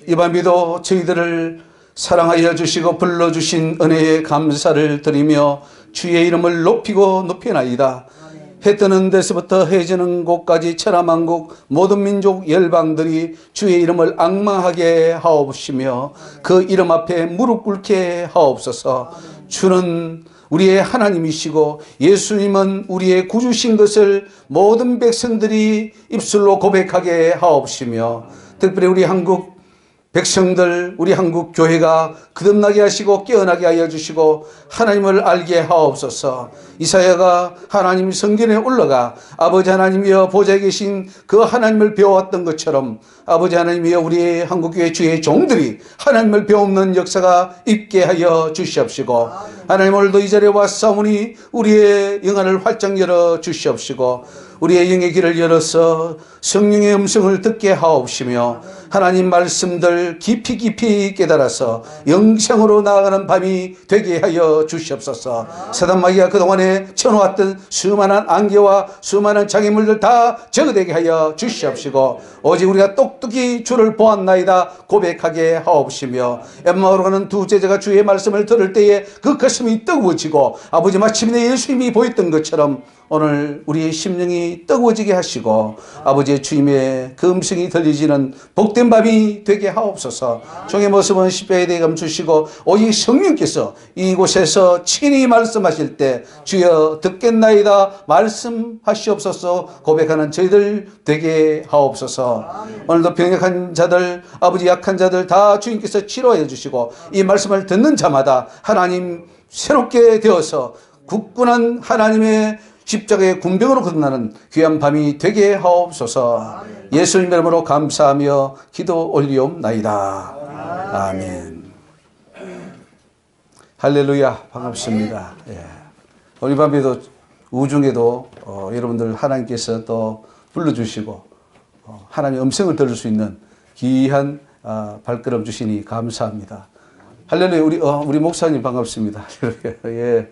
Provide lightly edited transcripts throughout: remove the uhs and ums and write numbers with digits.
이 밤에도 저희들을 사랑하여 주시고 불러주신 은혜에 감사를 드리며 주의 이름을 높이고 높이나이다. 해 뜨는 데서부터 해 지는 곳까지 천하만국 모든 민족 열방들이 주의 이름을 앙망하게 하옵시며 그 이름 앞에 무릎 꿇게 하옵소서. 주는 우리의 하나님이시고 예수님은 우리의 구주신 것을 모든 백성들이 입술로 고백하게 하옵시며 특별히 우리 한국 백성들, 우리 한국 교회가 거듭나게 하시고 깨어나게 하여 주시고 하나님을 알게 하옵소서. 이사야가 하나님 성전에 올라가 아버지 하나님이여 보좌에 계신 그 하나님을 배워왔던 것처럼 아버지 하나님이여 우리 한국교회 주의 종들이 하나님을 배우는 역사가 있게 하여 주시옵시고 하나님 오늘도 이 자리에 왔사오니 우리의 영안을 활짝 열어 주시옵시고 우리의 영의 길을 열어서 성령의 음성을 듣게 하옵시며 하나님 말씀들 깊이 깊이 깨달아서 영생으로 나아가는 밤이 되게 하여 주시옵소서. 사단 마귀가 그동안에 쳐놓았던 수많은 안개와 수많은 장애물들 다 제거되게 하여 주시옵시고 오직 우리가 똑똑히 주를 보았나이다 고백하게 하옵시며 엠마오로 가는 두 제자가 주의 말씀을 들을 때에 그 가슴이 뜨거워지고 아버지 마침내 예수님이 보였던 것처럼 오늘 우리의 심령이 뜨거워지게 하시고 아버지의 주님의 그 음성이 들리지는 복된 밤이 되게 하옵소서. 종의 모습은 십자가에 대해 감추시고 오직 성령께서 이곳에서 친히 말씀하실 때 주여 듣겠나이다 말씀하시옵소서 고백하는 저희들 되게 하옵소서. 오늘도 병약한 자들 아버지 약한 자들 다 주님께서 치료해 주시고 이 말씀을 듣는 자마다 하나님 새롭게 되어서 굳건한 하나님의 십자가의 군병으로 거듭나는 귀한 밤이 되게 하옵소서. 예수님 이름으로 감사하며 기도 올리옵나이다. 아멘. 할렐루야. 반갑습니다. 예. 오늘 밤에도 우중에도 여러분들 하나님께서 또 불러주시고 하나님의 음성을 들을 수 있는 귀한 발걸음 주시니 감사합니다. 할렐루야. 우리 목사님 반갑습니다. 예.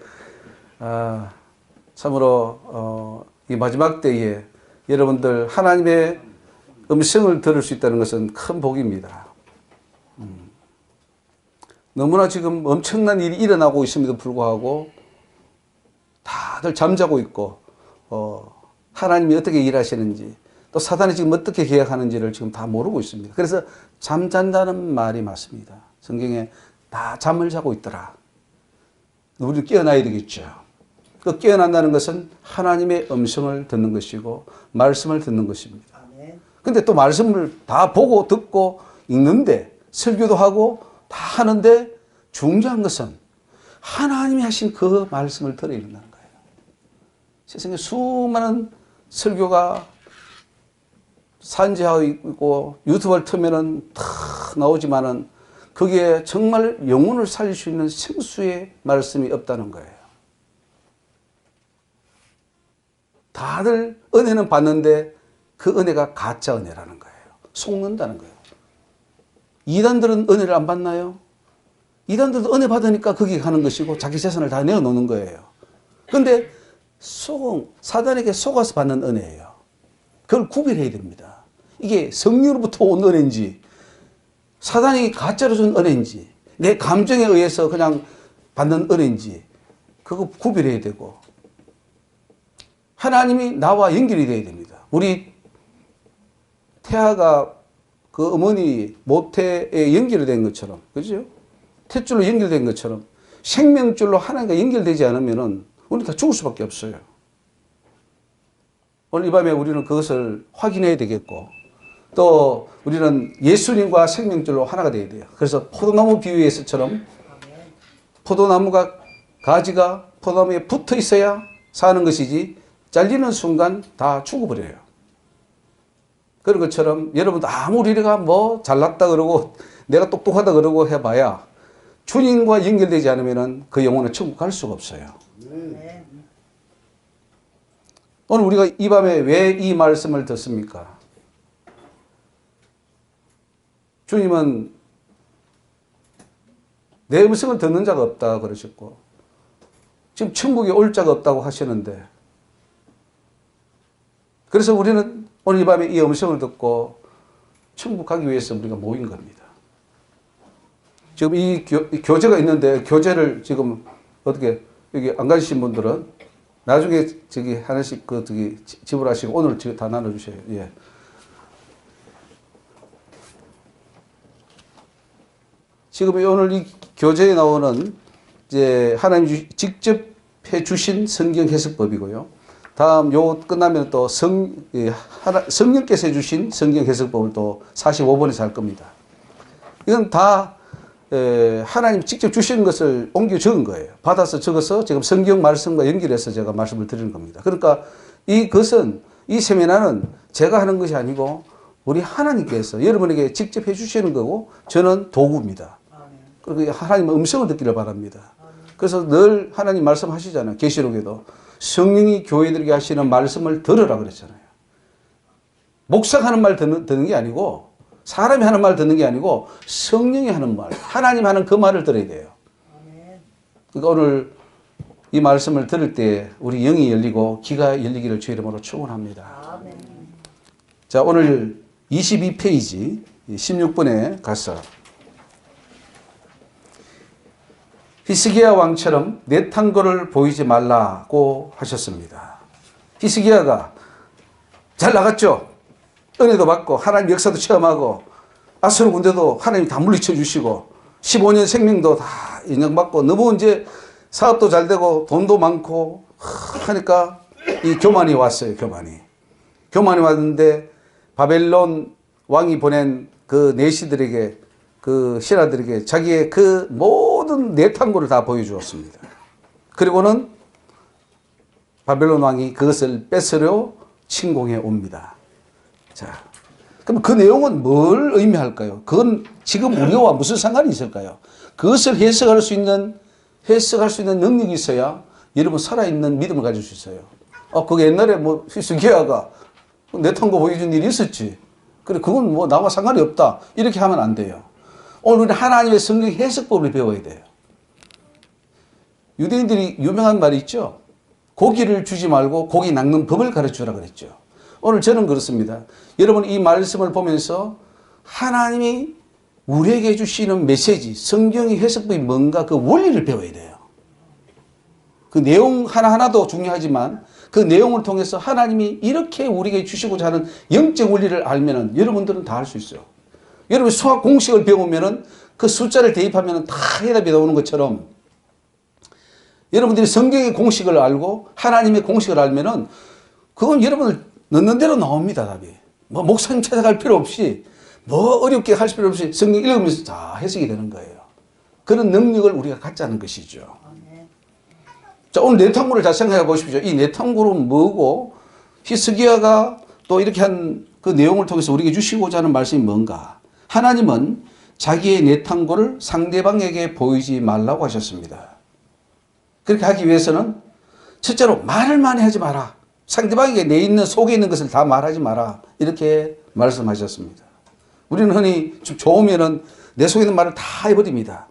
참으로 이 마지막 때에 여러분들 하나님의 음성을 들을 수 있다는 것은 큰 복입니다. 너무나 지금 엄청난 일이 일어나고 있음에도 불구하고 다들 잠자고 있고 하나님이 어떻게 일하시는지 또 사단이 지금 어떻게 계약하는지를 지금 다 모르고 있습니다. 그래서 잠잔다는 말이 맞습니다. 성경에 다 잠을 자고 있더라. 우리도 깨어나야 되겠죠. 그 깨어난다는 것은 하나님의 음성을 듣는 것이고 말씀을 듣는 것입니다. 근데 또 말씀을 다 보고 듣고 읽는데 설교도 하고 다 하는데 중요한 것은 하나님이 하신 그 말씀을 들어야 된다는 거예요. 세상에 수많은 설교가 산지하고 있고 유튜브를 틀면은 다 나오지만은 거기에 정말 영혼을 살릴 수 있는 생수의 말씀이 없다는 거예요. 다들 은혜는 받는데 그 은혜가 가짜 은혜라는 거예요. 속는다는 거예요. 이단들은 은혜를 안 받나요? 이단들도 은혜 받으니까 거기 가는 것이고 자기 재산을 다 내어놓는 거예요. 그런데 사단에게 속아서 받는 은혜예요. 그걸 구별해야 됩니다. 이게 성령으로부터 온 은혜인지 사단이 가짜로 준 은혜인지 내 감정에 의해서 그냥 받는 은혜인지 그거 구별해야 되고 하나님이 나와 연결이 되어야 됩니다. 우리 태아가 그 어머니 모태에 연결된 것처럼, 그죠? 탯줄로 연결된 것처럼 생명줄로 하나님과 연결되지 않으면 우리는 다 죽을 수밖에 없어요. 오늘 이 밤에 우리는 그것을 확인해야 되겠고 또 우리는 예수님과 생명줄로 하나가 되어야 돼요. 그래서 포도나무 비유에서처럼 포도나무가 가지가 포도나무에 붙어 있어야 사는 것이지 잘리는 순간 다 죽어버려요. 그런 것처럼 여러분도 아무리 우리가 뭐 잘났다 그러고 내가 똑똑하다 그러고 해봐야 주님과 연결되지 않으면 그 영혼은 천국 갈 수가 없어요. 오늘 우리가 이 밤에 왜 이 말씀을 듣습니까? 주님은 내 음성을 듣는 자가 없다 그러셨고 지금 천국에 올 자가 없다고 하시는데 그래서 우리는 오늘 이 밤에 이 음성을 듣고 천국 가기 위해서 우리가 모인 겁니다. 지금 이 교재가 있는데 교재를 지금 어떻게 여기 안 가지신 분들은 나중에 저기 하나씩 그 저기 지불하시고 오늘 지금 다 나눠주세요. 예. 지금 오늘 이 교재에 나오는 이제 하나님 직접 해주신 성경 해석법이고요. 다음 요 끝나면 또 성령께서 해주신 성경 해석법을 또 45번에서 할 겁니다. 이건 다 하나님 직접 주신 것을 옮겨 적은 거예요. 받아서 적어서 지금 성경 말씀과 연결해서 제가 말씀을 드리는 겁니다. 그러니까 이것은 이 세미나는 제가 하는 것이 아니고 우리 하나님께서 여러분에게 직접 해주시는 거고 저는 도구입니다. 그리고 하나님의 음성을 듣기를 바랍니다. 그래서 늘 하나님 말씀하시잖아요. 계시록에도 성령이 교회들에게 하시는 말씀을 들으라 그랬잖아요. 목사가 하는 말 듣는 게 아니고 사람이 하는 말 듣는 게 아니고 성령이 하는 말, 하나님 하는 그 말을 들어야 돼요. 그러니까 오늘 이 말씀을 들을 때 우리 영이 열리고 귀가 열리기를 주의 이름으로 축원합니다. 자, 오늘 22페이지 16분에 가서 히스기야 왕처럼 내 탕고를 보이지 말라고 하셨습니다. 히스기야가 잘 나갔죠. 은혜도 받고 하나님 역사도 체험하고 아수르 군대도 하나님이 다 물리쳐 주시고 15년 생명도 다 인정받고 너무 이제 사업도 잘 되고 돈도 많고 하니까 이 교만이 왔어요. 교만이 왔는데 바벨론 왕이 보낸 그 내시들에게 그 신하들에게 자기의 그 모든 내탕고를 다 보여주었습니다. 그리고는 바벨론 왕이 그것을 뺏으려 침공해 옵니다. 자, 그럼 그 내용은 뭘 의미할까요? 그건 지금 우리와 무슨 상관이 있을까요? 그것을 해석할 수 있는 능력이 있어야 여러분 살아있는 믿음을 가질 수 있어요. 그게 옛날에 뭐 히스기야가 내탕고 보여준 일이 있었지. 그래, 그건 뭐 나와 상관이 없다. 이렇게 하면 안 돼요. 오늘 우리 하나님의 성경 해석법을 배워야 돼요. 유대인들이 유명한 말이 있죠. 고기를 주지 말고 고기 낚는 법을 가르치라 그랬죠. 오늘 저는 그렇습니다. 여러분 이 말씀을 보면서 하나님이 우리에게 주시는 메시지, 성경의 해석법이 뭔가 그 원리를 배워야 돼요. 그 내용 하나하나도 중요하지만 그 내용을 통해서 하나님이 이렇게 우리에게 주시고자 하는 영적 원리를 알면은 여러분들은 다 할 수 있어요. 여러분 수학 공식을 배우면은 그 숫자를 대입하면은 다 해답이 나오는 것처럼 여러분들이 성경의 공식을 알고 하나님의 공식을 알면은 그건 여러분을 넣는 대로 나옵니다, 답이. 뭐 목사님 찾아갈 필요 없이 뭐 어렵게 할 필요 없이 성경 읽으면서 다 해석이 되는 거예요. 그런 능력을 우리가 갖자는 것이죠. 자, 오늘 내탕고를 잘 생각해 보십시오. 이 내탕고는 뭐고 히스기야가 또 이렇게 한 그 내용을 통해서 우리에게 주시고자 하는 말씀이 뭔가. 하나님은 자기의 내탕고를 상대방에게 보이지 말라고 하셨습니다. 그렇게 하기 위해서는 첫째로 말을 많이 하지 마라. 상대방에게 내 있는 속에 있는 것을 다 말하지 마라. 이렇게 말씀하셨습니다. 우리는 흔히 좀 좋으면은 내 속에 있는 말을 다 해버립니다.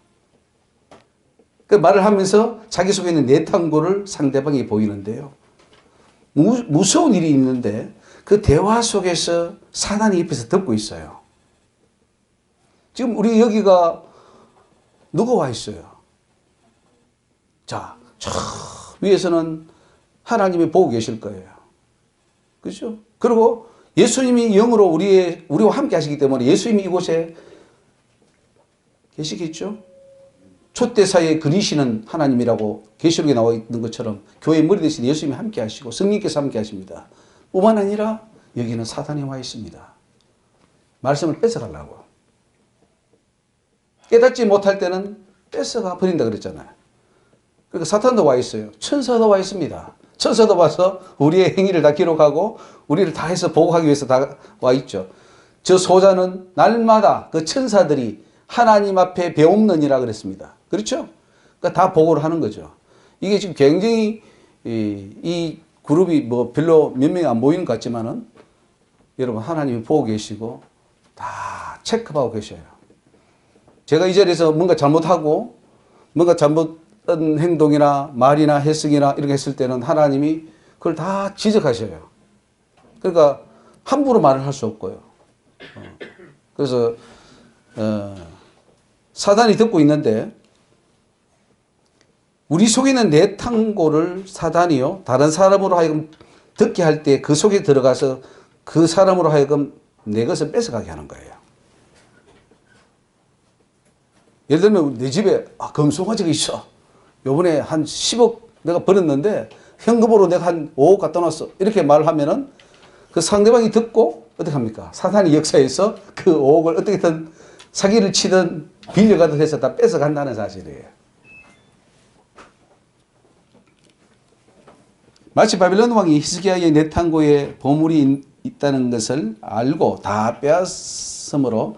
그 말을 하면서 자기 속에 있는 내탕고를 상대방에게 보이는데요. 무서운 일이 있는데 그 대화 속에서 사단이 옆에서 듣고 있어요. 지금 우리 여기가 누가 와 있어요? 자, 저 위에서는 하나님이 보고 계실 거예요. 그렇죠? 그리고 예수님이 영으로 우리와 함께 하시기 때문에 예수님이 이곳에 계시겠죠? 촛대사에 그리시는 하나님이라고 계시록에 나와 있는 것처럼 교회의 머리 대신 예수님이 함께 하시고 성령께서 함께 하십니다. 뿐만 아니라 여기는 사탄이 와 있습니다. 말씀을 뺏어가려고. 깨닫지 못할 때는 뺏어가 버린다 그랬잖아요. 그러니까 사탄도 와 있어요. 천사도 와 있습니다. 천사도 와서 우리의 행위를 다 기록하고 우리를 다 해서 보고하기 위해서 다 와 있죠. 저 소자는 날마다 그 천사들이 하나님 앞에 배움느니라 그랬습니다. 그렇죠? 그러니까 다 보고를 하는 거죠. 이게 지금 굉장히 이 그룹이 뭐 별로 몇 명이 안 보이는 것 같지만은 여러분 하나님이 보고 계시고 다 체크하고 계셔요. 제가 이 자리에서 뭔가 잘못하고 뭔가 잘못한 행동이나 말이나 해석이나 이렇게 했을 때는 하나님이 그걸 다 지적하셔요. 그러니까 함부로 말을 할 수 없고요. 그래서 사단이 듣고 있는데 우리 속에 있는 내탕고를 사단이요 다른 사람으로 하여금 듣게 할 때 그 속에 들어가서 그 사람으로 하여금 내 것을 뺏어가게 하는 거예요. 예를 들면 내 집에 금송아지가 있어. 요번에 한 10억 내가 벌었는데 현금으로 내가 한 5억 갖다 놨어. 이렇게 말을 하면은 그 상대방이 듣고 어떻게 합니까? 사단이 역사에서 그 5억을 어떻게든 사기를 치든 빌려가든 해서 다 뺏어간다는 사실이에요. 마치 바벨론 왕이 히스기야의 내탕고에 보물이 있다는 것을 알고 다 빼앗으러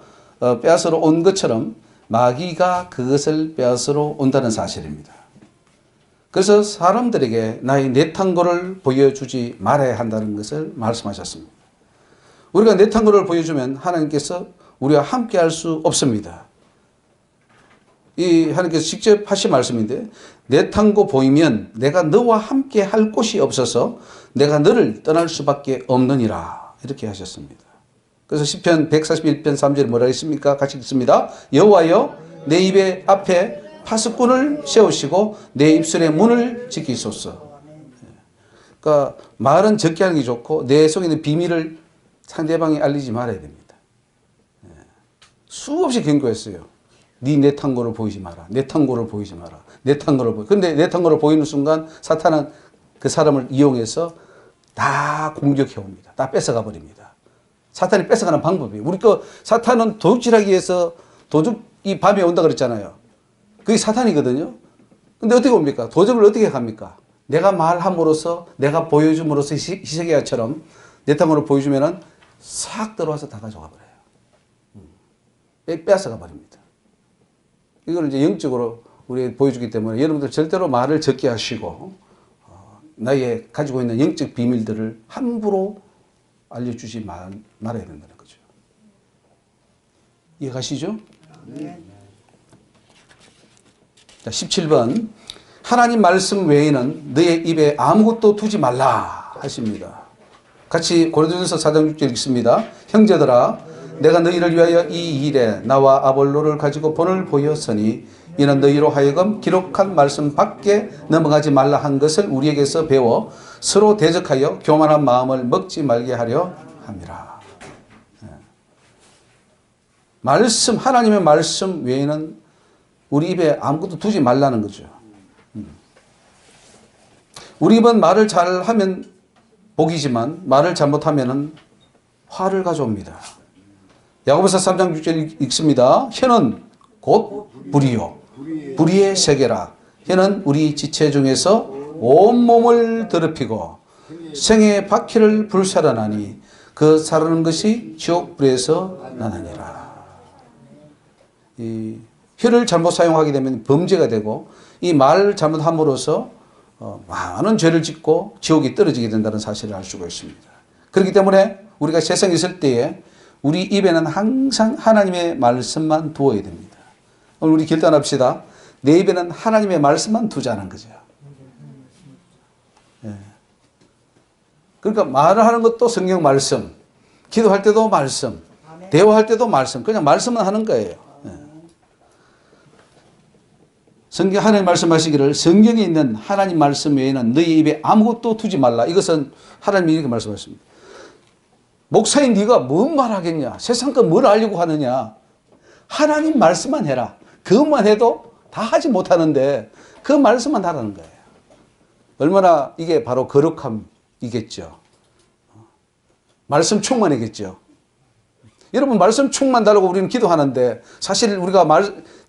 온 것처럼 마귀가 그것을 빼앗으러 온다는 사실입니다. 그래서 사람들에게 나의 내탕고를 보여주지 말아야 한다는 것을 말씀하셨습니다. 우리가 내탕고를 보여주면 하나님께서 우리와 함께 할 수 없습니다. 이 하나님께서 직접 하신 말씀인데 내탕고 보이면 내가 너와 함께 할 곳이 없어서 내가 너를 떠날 수밖에 없느니라 이렇게 하셨습니다. 그래서 시편 141편 3절에 뭐라 했습니까? 같이 읽습니다. 여호와여 내 입의 앞에 파수꾼을 세우시고 내 입술의 문을 지키소서. 그러니까 말은 적게 하는 게 좋고 내 속에 있는 비밀을 상대방에 알리지 말아야 됩니다. 수없이 경고했어요. 네 내탕고를 보이지 마라. 내탕고를 보이지 마라. 내탕고를 보이. 근데 내탕고를 보이는 순간 사탄은 그 사람을 이용해서 다 공격해 옵니다. 다 뺏어가 버립니다. 사탄이 뺏어가는 방법이에요. 우리 사탄은 도둑질하기 위해서 도둑이 밤에 온다 그랬잖아요. 그게 사탄이거든요. 근데 어떻게 옵니까? 도적을 어떻게 갑니까? 내가 말함으로써 내가 보여줌으로써 히스기야처럼 내탕고를 보여주면은 싹 들어와서 다 가져가 버려요. 뺏어가 버립니다. 이걸 이제 영적으로 우리에게 보여주기 때문에 여러분들 절대로 말을 적게 하시고 나의 가지고 있는 영적 비밀들을 함부로 알려주지 말아야 된다는 거죠. 이해가시죠? 네. 자, 17번 하나님 말씀 외에는 너의 입에 아무것도 두지 말라 하십니다. 같이 고린도전서 4장 6절 읽습니다. 형제들아 내가 너희를 위하여 이 일에 나와 아볼로를 가지고 본을 보였으니 이는 너희로 하여금 기록한 말씀 밖에 넘어가지 말라 한 것을 우리에게서 배워 서로 대적하여 교만한 마음을 먹지 말게 하려 함이라. 말씀, 하나님의 말씀 외에는 우리 입에 아무것도 두지 말라는 거죠. 우리 입은 말을 잘하면 복이지만 말을 잘못하면 화를 가져옵니다. 야고보서 3장 6절 읽습니다. 혀는 곧 불이요 불의의 세계라. 혀는 우리 지체 중에서 온몸을 더럽히고 생의 바퀴를 불살라나니 그 사르는 것이 지옥불에서 나느니라. 이 혀를 잘못 사용하게 되면 범죄가 되고 이 말을 잘못함으로써 많은 죄를 짓고 지옥에 떨어지게 된다는 사실을 알 수가 있습니다. 그렇기 때문에 우리가 세상에 있을 때에 우리 입에는 항상 하나님의 말씀만 두어야 됩니다. 오늘 우리 결단합시다. 내 입에는 하나님의 말씀만 두자는 거죠. 예. 그러니까 말을 하는 것도 성경 말씀, 기도할 때도 말씀, 대화할 때도 말씀, 그냥 말씀만 하는 거예요. 예. 성경 하나님 말씀하시기를 성경에 있는 하나님 말씀 외에는 너희 입에 아무것도 두지 말라. 이것은 하나님이 이렇게 말씀하십니다. 목사인 네가 뭔 말하겠냐? 세상 거 뭘 알려고 하느냐? 하나님 말씀만 해라. 그것만 해도 다 하지 못하는데 그 말씀만 하라는 거예요. 얼마나 이게 바로 거룩함이겠죠. 말씀 충만이겠죠. 여러분 말씀 충만 달라고 우리는 기도하는데 사실 우리가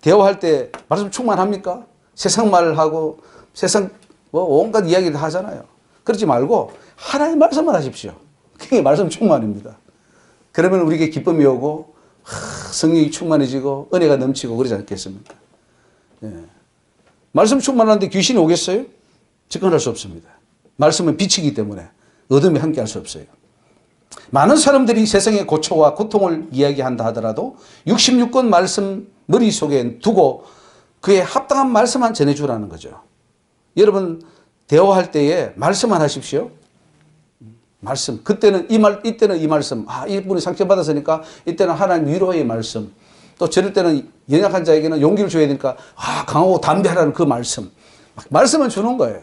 대화할 때 말씀 충만합니까? 세상 말을 하고 세상 온갖 이야기를 하잖아요. 그러지 말고 하나님 말씀만 하십시오. 그게 말씀 충만입니다. 그러면 우리에게 기쁨이 오고 성령이 충만해지고 은혜가 넘치고 그러지 않겠습니까? 예. 말씀 충만하는데 귀신이 오겠어요? 접근할 수 없습니다. 말씀은 빛이기 때문에 어둠이 함께할 수 없어요. 많은 사람들이 세상의 고초와 고통을 이야기한다 하더라도 66권 말씀 머릿속에 두고 그에 합당한 말씀만 전해주라는 거죠. 여러분 대화할 때에 말씀만 하십시오. 말씀. 그때는 이때는 이 말씀. 이분이 상처받았으니까 이때는 하나님 위로의 말씀. 또 저럴 때는 연약한 자에게는 용기를 줘야 되니까 강하고 담대하라는 그 말씀을 주는 거예요.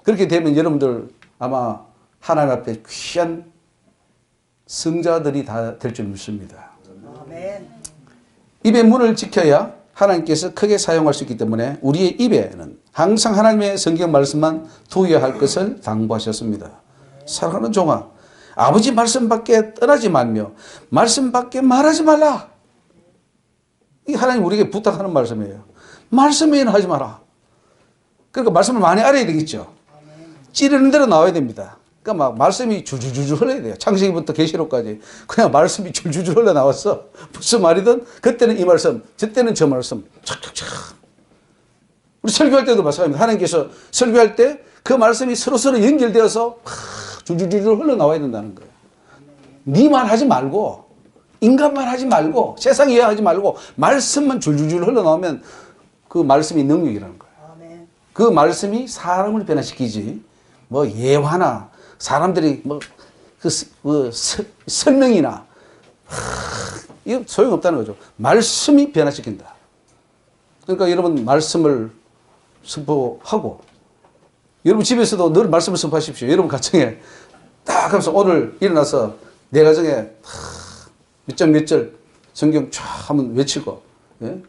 그렇게 되면 여러분들 아마 하나님 앞에 귀한 성자들이 다 될 줄 믿습니다. 아멘. 입의 문을 지켜야 하나님께서 크게 사용할 수 있기 때문에 우리의 입에는 항상 하나님의 성경 말씀만 두어야 할 것을 당부하셨습니다. 사랑하는 종아, 아버지 말씀밖에 떠나지 말며 말씀밖에 말하지 말라. 이 하나님 우리에게 부탁하는 말씀이에요. 말씀 외에는 하지 마라. 그러니까 말씀을 많이 알아야 되겠죠. 찌르는 대로 나와야 됩니다. 그러니까 막 말씀이 줄줄줄 흘러야 돼요. 창세기부터 계시록까지 그냥 말씀이 줄줄줄 흘러 나왔어. 무슨 말이든 그때는 이 말씀, 저때는 저 말씀, 착착착. 우리 설교할 때도 마찬가지입니다. 하나님께서 설교할 때 그 말씀이 서로서로 연결되어서 줄줄줄 흘러 나와야 된다는 거예요. 네 말 하지 말고, 인간 말 하지 말고, 세상 이해하지 말고 말씀만 줄줄줄 흘러 나오면 그 말씀이 능력이라는 거예요. 그 말씀이 사람을 변화시키지 뭐 예화나 사람들이 뭐 설명이나 이거 소용없다는 거죠. 말씀이 변화시킨다. 그러니까 여러분 말씀을 선포하고 여러분 집에서도 늘 말씀을 선포하십시오. 여러분 가정에 딱 하면서 오늘 일어나서 내 가정에 몇 장 몇 절 성경 쫙 한번 외치고, 예?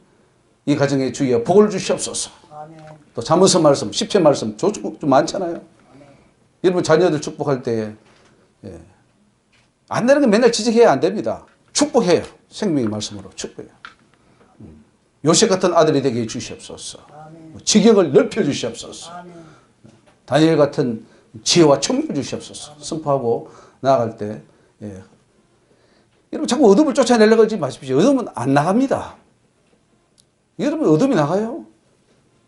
이 가정에 주여 복을 주시옵소서. 또 잠언서 말씀, 시편 말씀 좀 많잖아요. 여러분 자녀들 축복할 때에 안 되는 건 맨날 지적해야 안 됩니다. 축복해요. 생명의 말씀으로 축복해요. 요셉 같은 아들이 되게 해주시옵소서. 지경을 넓혀 주시옵소서. 다니엘 같은 지혜와 총명을 주시옵소서. 선포하고 나아갈 때 여러분 자꾸 어둠을 쫓아내려고 하지 마십시오. 어둠은 안 나갑니다. 여러분 어둠이 나가요?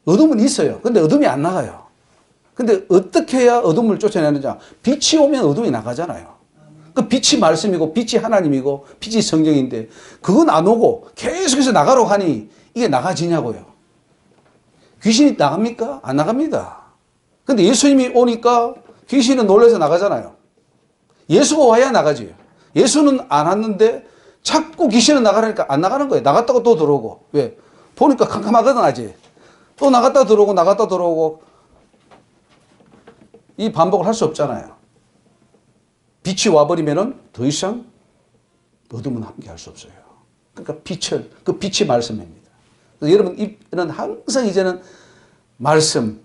어둠은 있어요. 근데 어둠이 안 나가요. 근데 어떻게 해야 어둠을 쫓아내느냐? 빛이 오면 어둠이 나가잖아요. 그 빛이 말씀이고 빛이 하나님이고 빛이 성경인데 그건 안 오고 계속해서 나가라고 하니 이게 나가지냐고요. 귀신이 나갑니까? 안 나갑니다. 근데 예수님이 오니까 귀신은 놀라서 나가잖아요. 예수가 와야 나가지. 예수는 안 왔는데 자꾸 귀신은 나가라니까 안 나가는 거예요. 나갔다가 또 들어오고. 왜? 보니까 캄캄하거든 아직. 또 나갔다 들어오고 나갔다 들어오고 이 반복을 할 수 없잖아요. 빛이 와버리면은 더 이상 어둠은 함께 할 수 없어요. 그러니까 그 빛이 말씀입니다. 그래서 여러분 입에는 항상 이제는 말씀만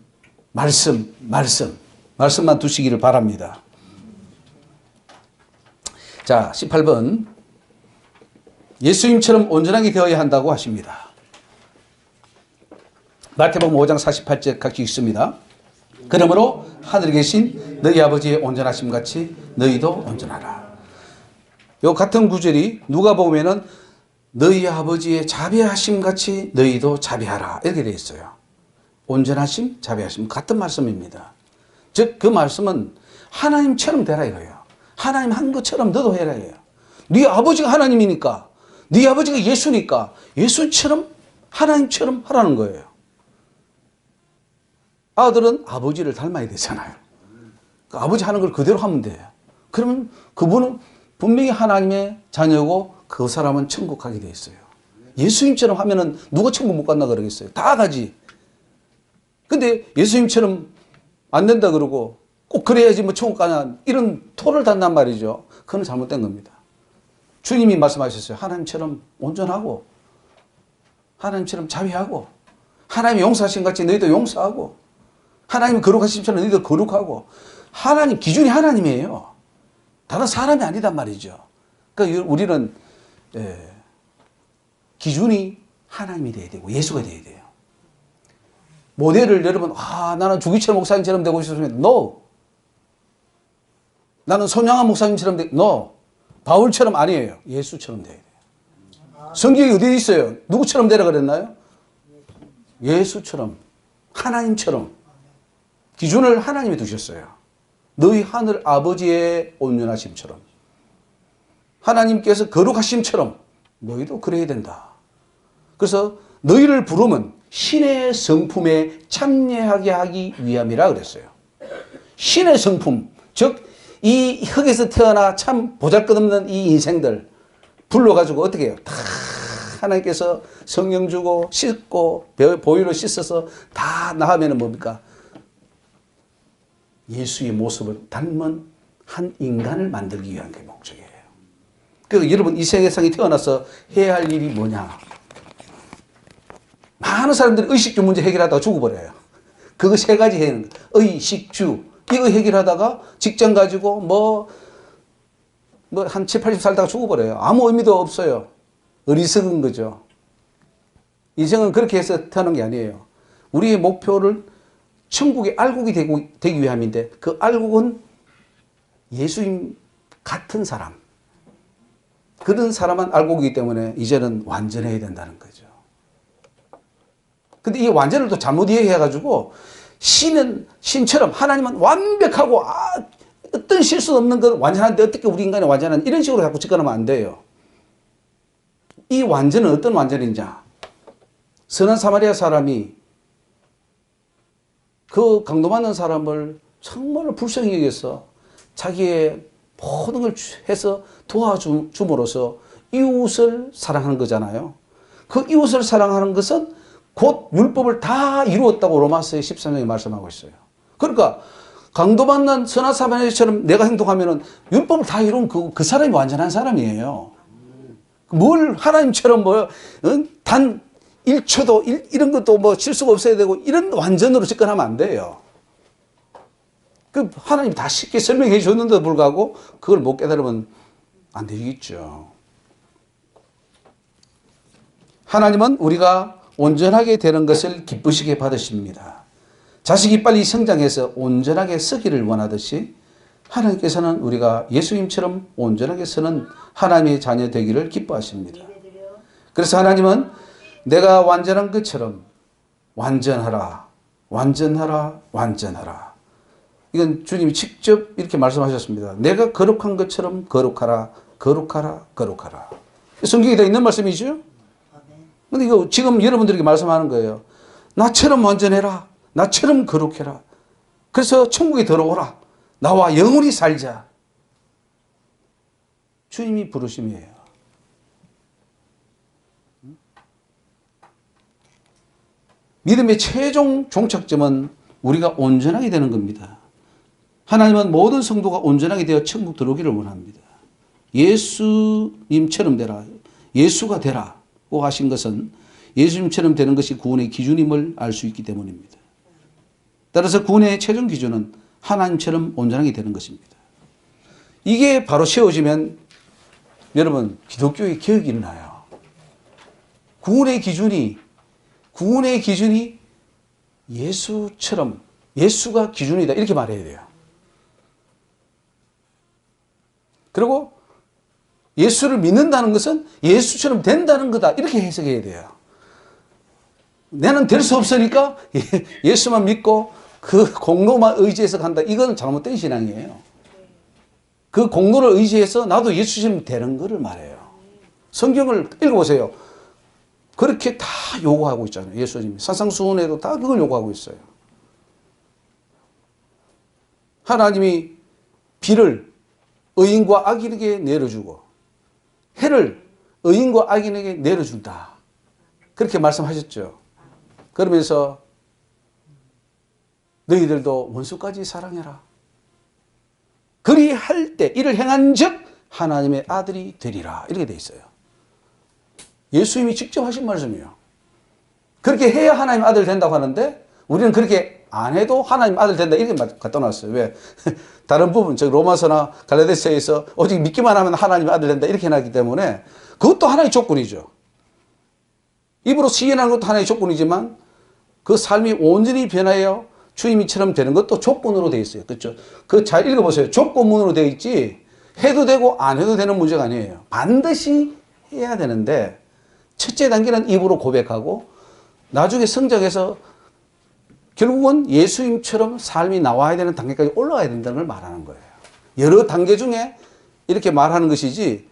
두시기를 바랍니다. 자, 18번. 예수님처럼 온전하게 되어야 한다고 하십니다. 마태복음 5장 48절 같이 읽습니다. 그러므로 하늘에 계신 너희 아버지의 온전하심 같이 너희도 온전하라. 요 같은 구절이 누가복음에는 너희 아버지의 자비하심 같이 너희도 자비하라 이렇게 되어 있어요. 온전하심, 자비하심 같은 말씀입니다. 즉 그 말씀은 하나님처럼 되라 이거예요. 하나님 한 것처럼 너도 해라 이거예요. 네 아버지가 하나님이니까, 네 아버지가 예수니까 예수처럼 하나님처럼 하라는 거예요. 아들은 아버지를 닮아야 되잖아요. 그 아버지 하는 걸 그대로 하면 돼요. 그러면 그분은 분명히 하나님의 자녀고 그 사람은 천국 가게 돼 있어요. 예수님처럼 하면은 누가 천국 못 간다 그러겠어요. 다 가지. 근데 예수님처럼 안 된다 그러고 꼭 그래야지 뭐 천국 가냐 이런 토를 단단 말이죠. 그건 잘못된 겁니다. 주님이 말씀하셨어요. 하나님처럼 온전하고 하나님처럼 자비하고 하나님이 용서하신 같이 너희도 용서하고 하나님이 거룩하심처럼 너희도 거룩하고 하나님 기준이 하나님이에요. 다른 사람이 아니단 말이죠. 그러니까 우리는 기준이 하나님이 돼야 되고 예수가 돼야 돼요. 모델을 여러분 나는 주기철 목사님처럼 되고 싶으면 no. 나는 손양한 목사님처럼 no. 바울처럼 아니에요. 예수처럼 돼야 돼요. 성경이 어디에 있어요? 누구처럼 되라 그랬나요? 예수처럼 하나님처럼 기준을 하나님이 두셨어요. 너희 하늘 아버지의 온전하심처럼 하나님께서 거룩하심처럼 너희도 그래야 된다. 그래서 너희를 부르면 신의 성품에 참여하게 하기 위함이라 그랬어요. 신의 성품, 즉 이 흙에서 태어나 참 보잘것없는 이 인생들 불러가지고 어떻게 해요? 다 하나님께서 성령 주고 씻고 보혈로 씻어서 다 나가면 뭡니까? 예수의 모습을 닮은 한 인간을 만들기 위한 게 목적이에요. 그래서 여러분 이 세상에 태어나서 해야 할 일이 뭐냐? 많은 사람들이 의식주 문제 해결하다가 죽어버려요. 그거 세 가지 해는 의식주 이거 해결하다가 직장 가지고 한 7, 80 살다가 죽어버려요. 아무 의미도 없어요. 어리석은 거죠. 인생은 그렇게 해서 태어난 게 아니에요. 우리의 목표를 천국의 알곡이 되기 위함인데 그 알곡은 예수님 같은 사람. 그런 사람만 알곡이기 때문에 이제는 완전해야 된다는 거죠. 근데 이 완전을 또 잘못 이해해가지고 신처럼 하나님은 완벽하고 어떤 실수 없는 것 완전한데 어떻게 우리 인간이 완전한 이런 식으로 자꾸 접근하면 안 돼요. 이 완전은 어떤 완전인지 선한 사마리아 사람이 그 강도받는 사람을 정말 불쌍히 여겨서 자기의 모든 걸 해서 도와줌으로써 이웃을 사랑하는 거잖아요. 그 이웃을 사랑하는 것은 곧 율법을 다 이루었다고 로마서의 13장에 말씀하고 있어요. 그러니까 강도받는 선한 사마리아처럼 내가 행동하면은 율법을 다 이룬 그 사람이 완전한 사람이에요. 뭘 하나님처럼 단 1초도 이런 것도 실수가 없어야 되고 이런 완전으로 접근하면 안 돼요. 그 하나님이 다 쉽게 설명해 줬는데도 불구하고 그걸 못 깨달으면 안 되겠죠. 하나님은 우리가 온전하게 되는 것을 기쁘시게 받으십니다. 자식이 빨리 성장해서 온전하게 서기를 원하듯이 하나님께서는 우리가 예수님처럼 온전하게 서는 하나님의 자녀 되기를 기뻐하십니다. 그래서 하나님은 내가 완전한 것처럼 완전하라, 완전하라, 완전하라. 이건 주님이 직접 이렇게 말씀하셨습니다. 내가 거룩한 것처럼 거룩하라, 거룩하라, 거룩하라. 성경에 다 있는 말씀이죠? 근데 이거 지금 여러분들에게 말씀하는 거예요. 나처럼 완전해라. 나처럼 거룩해라. 그래서 천국에 들어오라. 나와 영원히 살자. 주님이 부르심이에요. 믿음의 최종 종착점은 우리가 온전하게 되는 겁니다. 하나님은 모든 성도가 온전하게 되어 천국 들어오기를 원합니다. 예수님처럼 되라. 예수가 되라고 하신 것은 예수님처럼 되는 것이 구원의 기준임을 알 수 있기 때문입니다. 따라서 구원의 최종 기준은 하나님처럼 온전하게 되는 것입니다. 이게 바로 세워지면 여러분 기독교의 개혁이 일어나요. 구원의 기준이 예수처럼 예수가 기준이다 이렇게 말해야 돼요. 그리고 예수를 믿는다는 것은 예수처럼 된다는 거다 이렇게 해석해야 돼요. 나는 될 수 없으니까 예수만 믿고 그 공로만 의지해서 간다. 이건 잘못된 신앙이에요. 그 공로를 의지해서 나도 예수처럼 되는 거를 말해요. 성경을 읽어보세요. 그렇게 다 요구하고 있잖아요. 예수님이 산상수훈에도 다 그걸 요구하고 있어요. 하나님이 비를 의인과 악인에게 내려주고 해를 의인과 악인에게 내려준다. 그렇게 말씀하셨죠. 그러면서 너희들도 원수까지 사랑해라. 그리할 때 이를 행한 즉 하나님의 아들이 되리라. 이렇게 돼 있어요. 예수님이 직접 하신 말씀이에요. 그렇게 해야 하나님 아들 된다고 하는데 우리는 그렇게 안 해도 하나님 아들 된다 이렇게 갖다 놨어요. 왜? 다른 부분, 즉 로마서나 갈라디아서에서 오직 믿기만 하면 하나님 아들 된다 이렇게 해놨기 때문에 그것도 하나의 조건이죠. 입으로 시인하는 것도 하나의 조건이지만 그 삶이 온전히 변하여 주님이처럼 되는 것도 조건으로 되어 있어요. 그렇죠? 그 잘 읽어보세요. 조건문으로 되어 있지 해도 되고 안 해도 되는 문제가 아니에요. 반드시 해야 되는데 첫째 단계는 입으로 고백하고 나중에 성장해서 결국은 예수님처럼 삶이 나와야 되는 단계까지 올라가야 된다는 걸 말하는 거예요. 여러 단계 중에 이렇게 말하는 것이지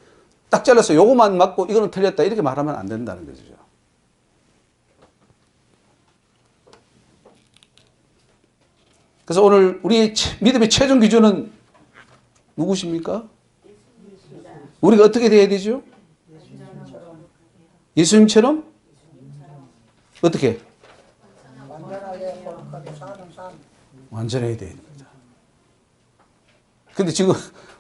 딱 잘라서 요거만 맞고 이거는 틀렸다 이렇게 말하면 안 된다는 거죠. 그래서 오늘 우리의 믿음의 최종 기준은 누구십니까? 우리가 어떻게 돼야 되죠? 예수님처럼 어떻게? 완전하게 거룩하게 사는 삶. 완전해야 되는 거죠. 근데 지금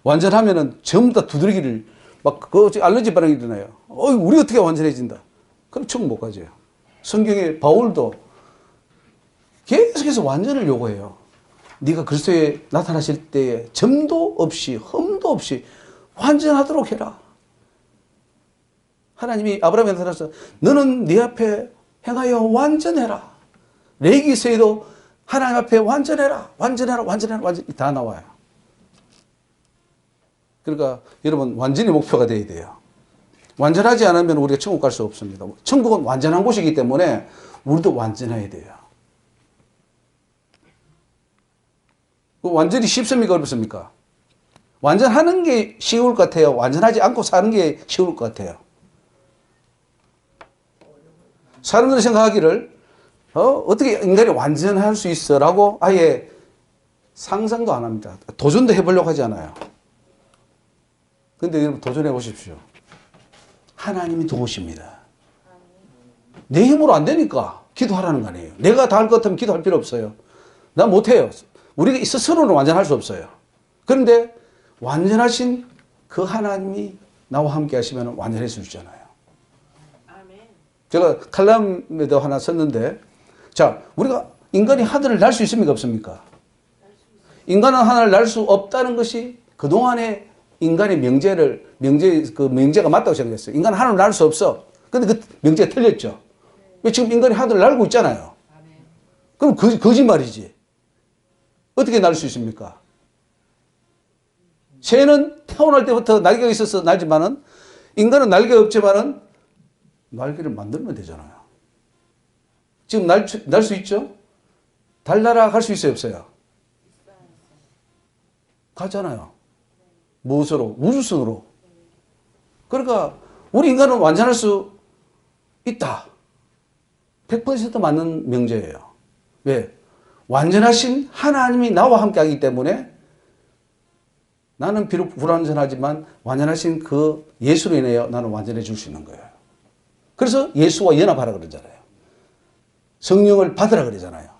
완전하면은 전부 다 두드러기를 막 그 알러지 반응이 일어나요. 우리 어떻게 완전해진다? 그럼 천국 못 가죠. 성경에 바울도 계속해서 완전을 요구해요. 네가 그리스도에 나타나실 때에 점도 없이 흠도 없이 완전하도록 해라. 하나님이 아브라함에 나타나서 너는 네 앞에 행하여 완전해라. 레위기서에도 하나님 앞에 완전해라. 완전해라. 완전해라. 완전히 다 나와요. 그러니까 여러분 완전히 목표가 돼야 돼요. 완전하지 않으면 우리가 천국 갈 수 없습니다. 천국은 완전한 곳이기 때문에 우리도 완전해야 돼요. 완전히 쉽습니까? 어렵습니까? 완전하는 게 쉬울 것 같아요. 완전하지 않고 사는 게 쉬울 것 같아요. 사람들이 생각하기를 어떻게 인간이 완전할 수 있어? 라고 아예 상상도 안 합니다. 도전도 해보려고 하지 않아요. 근데 여러분 도전해 보십시오. 하나님이 도우십니다. 내 힘으로 안 되니까 기도하라는 거 아니에요. 내가 다 할 것 같으면 기도할 필요 없어요. 난 못해요. 우리가 스스로는 완전할 수 없어요. 그런데 완전하신 그 하나님이 나와 함께 하시면 완전해질 수 있잖아요. 제가 칼럼에도 하나 썼는데, 자, 우리가 인간이 하늘을 날 수 있습니까? 없습니까? 인간은 하늘을 날 수 없다는 것이 그동안의 인간의 명제가 맞다고 생각했어요. 인간은 하늘을 날 수 없어. 근데 그 명제가 틀렸죠. 왜 지금 인간이 하늘을 날고 있잖아요. 그럼 거짓말이지. 어떻게 날 수 있습니까? 새는 태어날 때부터 날개가 있어서 날지만은, 인간은 날개가 없지만은 날개를 만들면 되잖아요. 지금 날 수 있죠? 달나라 갈 수 있어요? 없어요? 가잖아요. 무엇으로? 우주선으로. 그러니까 우리 인간은 완전할 수 있다. 100% 맞는 명제예요. 왜? 완전하신 하나님이 나와 함께 하기 때문에 나는 비록 불완전하지만 완전하신 그 예수로 인하여 나는 완전해질 수 있는 거예요. 그래서 예수와 연합하라 그러잖아요. 성령을 받으라 그러잖아요.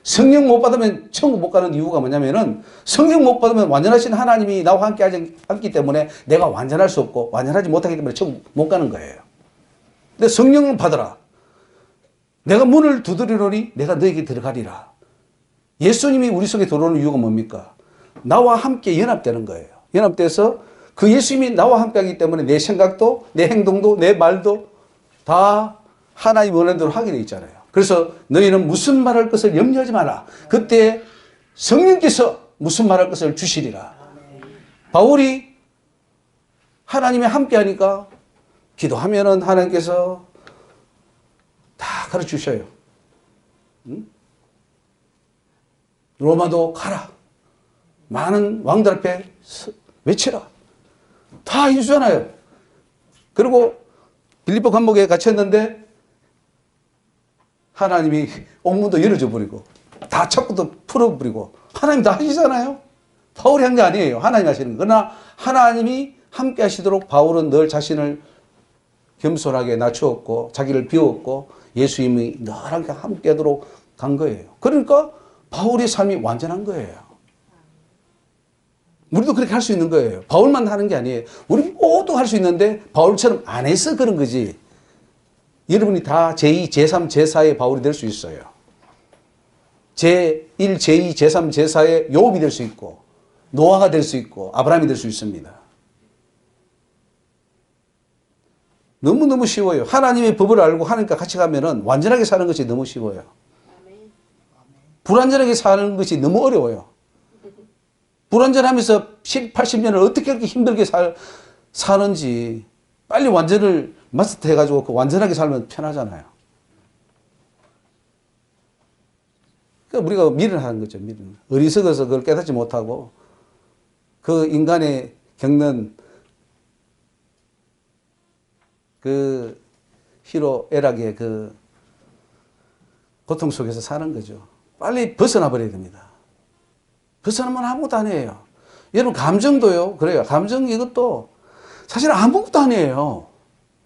성령 못 받으면 천국 못 가는 이유가 뭐냐면은 성령 못 받으면 완전하신 하나님이 나와 함께 하지 않기 때문에 내가 완전할 수 없고 완전하지 못하기 때문에 천국 못 가는 거예요. 근데 성령을 받으라. 내가 문을 두드리노니 내가 너에게 들어가리라. 예수님이 우리 속에 들어오는 이유가 뭡니까? 나와 함께 연합되는 거예요. 연합돼서 그 예수님이 나와 함께 하기 때문에 내 생각도 내 행동도 내 말도 다 하나님 원하는 대로 하게 돼 있잖아요. 그래서 너희는 무슨 말할 것을 염려하지 마라. 그때 성령께서 무슨 말할 것을 주시리라. 바울이 하나님이 함께 하니까 기도하면은 하나님께서 다 가르쳐 주셔요. 응? 로마도 가라. 많은 왕들 앞에 외치라. 다 해주잖아요. 그리고 빌립보 감옥에 갇혔는데 하나님이 옥문도 열어줘 버리고 다 창구도 풀어버리고 하나님 다 하시잖아요. 바울이 한 게 아니에요. 하나님 하시는 거. 그러나 하나님이 함께 하시도록 바울은 늘 자신을 겸손하게 낮추었고 자기를 비웠고 예수님이 늘 함께 하도록 간 거예요. 그러니까 바울의 삶이 완전한 거예요. 우리도 그렇게 할 수 있는 거예요. 바울만 하는 게 아니에요. 우리 모두 할 수 있는데 바울처럼 안 해서 그런 거지. 여러분이 다 제2, 제3, 제4의 바울이 될 수 있어요. 제1, 제2, 제3, 제4의 요업이 될 수 있고 노아가 될 수 있고 아브라함이 될 수 있습니다. 너무너무 쉬워요. 하나님의 법을 알고 하나님과 같이 가면은 완전하게 사는 것이 너무 쉬워요. 불완전하게 사는 것이 너무 어려워요. 불완전하면서 10, 80년을 어떻게 그렇게 힘들게 사는지 빨리 완전을 마스터해가지고 그 완전하게 살면 편하잖아요. 그러니까 우리가 미련하는 거죠. 미련. 어리석어서 그걸 깨닫지 못하고 그 인간의 겪는 그 희로애락의 그 고통 속에서 사는 거죠. 빨리 벗어나 버려야 됩니다. 벗어나면 아무것도 아니에요. 여러분 감정도요. 그래요. 감정 이것도 사실 아무것도 아니에요.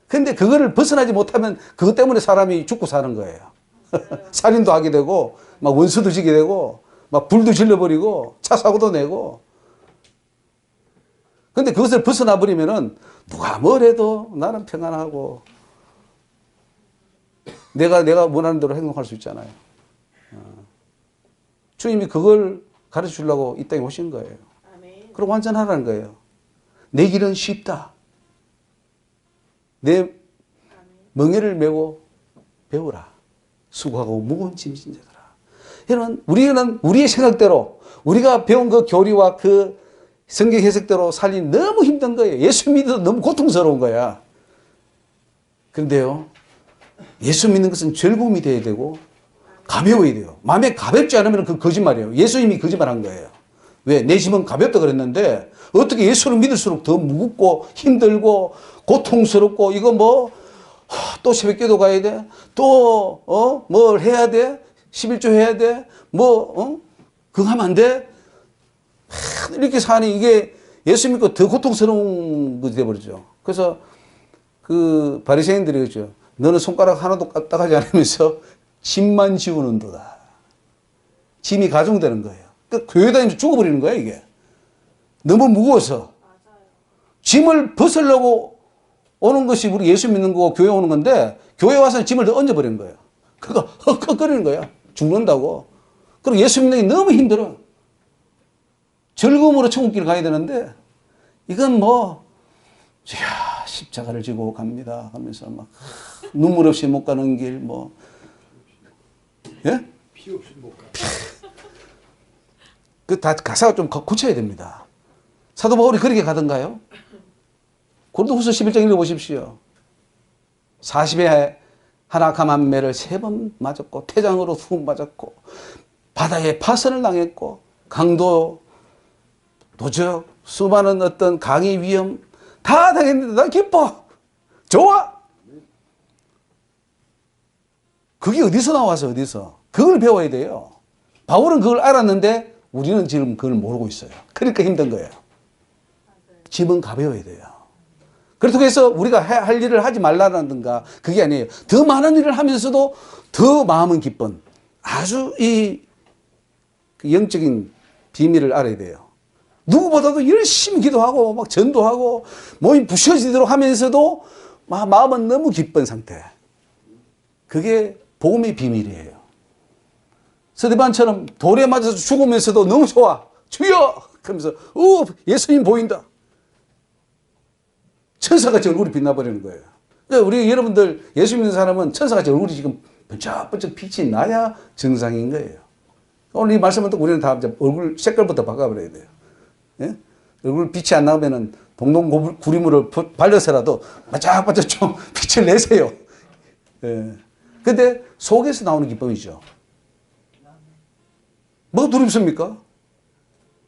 근데 그거를 벗어나지 못하면 그것 때문에 사람이 죽고 사는 거예요. 살인도 하게 되고, 막 원수도 지게 되고, 막 불도 질러버리고, 차 사고도 내고. 근데 그것을 벗어나 버리면은 누가 뭘 해도 나는 평안하고, 내가 원하는 대로 행동할 수 있잖아요. 주님이 그걸 가르쳐 주려고 이 땅에 오신 거예요. 그리고 완전하라는 거예요. 내 길은 쉽다. 내 멍에를 메고 배우라. 수고하고 무거운 짐이 진 자들아. 여러분, 우리는 우리의 생각대로, 우리가 배운 그 교리와 그 성경 해석대로 살기 너무 힘든 거예요. 예수 믿어도 너무 고통스러운 거야. 그런데요, 예수 믿는 것은 즐거움이 돼야 되고, 가벼워야 돼요. 마음에 가볍지 않으면 그 거짓말이에요. 예수님이 거짓말한 거예요. 왜? 내 짐은 가볍다 그랬는데 어떻게 예수를 믿을수록 더 무겁고 힘들고 고통스럽고 이거 뭐 또 새벽기도 가야 돼? 또 뭘 해야 돼? 11조 해야 돼? 그거 하면 안 돼? 이렇게 사니 이게 예수 믿고 더 고통스러운 것이 돼버리죠. 그래서 그 바리새인들이 그죠. 너는 손가락 하나도 까딱하지 않으면서 짐만 지우는도다. 짐이 가중되는 거예요. 그러니까 교회 다니면서 죽어버리는 거예요, 이게. 너무 무거워서. 짐을 벗으려고 오는 것이 우리 예수 믿는 거고 교회 오는 건데, 교회 와서는 짐을 더 얹어버리는 거예요. 그거 헉헉거리는 거야. 죽는다고. 그리고 예수 믿는 게 너무 힘들어. 즐거움으로 천국길 가야 되는데, 이건 십자가를 지고 갑니다 하면서 막, 눈물 없이 못 가는 길, 예? 피 없이 못 가. 그 다 가사가 좀 고쳐야 됩니다. 사도 바울이 그렇게 가던가요? 고린도후서 11장 읽어보십시오. 40에 하나 감한 매를 3번 맞았고 태장으로 2번 맞았고 바다에 파선을 당했고 강도 도적 수많은 어떤 강의 위험 다 당했는데 난 기뻐. 좋아. 그게 어디서 나와서 어디서. 그걸 배워야 돼요. 바울은 그걸 알았는데 우리는 지금 그걸 모르고 있어요. 그러니까 힘든 거예요. 짐은 가벼워야 돼요. 그렇다고 해서 우리가 할 일을 하지 말라는가 그게 아니에요. 더 많은 일을 하면서도 더 마음은 기쁜 아주 이 영적인 비밀을 알아야 돼요. 누구보다도 열심히 기도하고 막 전도하고 몸이 부셔지도록 하면서도 마음은 너무 기쁜 상태. 그게 복음의 비밀이에요. 스데반처럼 돌에 맞아서 죽으면서도 너무 좋아. 주여! 그러면서 예수님 보인다. 천사같이 얼굴이 빛나버리는 거예요. 그러니까 우리 여러분들 예수 믿는 사람은 천사같이 얼굴이 지금 번쩍번쩍 빛이 나야 정상인 거예요. 오늘 이 말씀을 듣고 우리는 다 얼굴 색깔부터 바꿔버려야 돼요. 예? 얼굴 빛이 안 나오면은 동동 구리물을 발라서라도 반짝반짝 좀 빛을 내세요. 예. 근데 속에서 나오는 기쁨이죠. 뭐가 두렵습니까?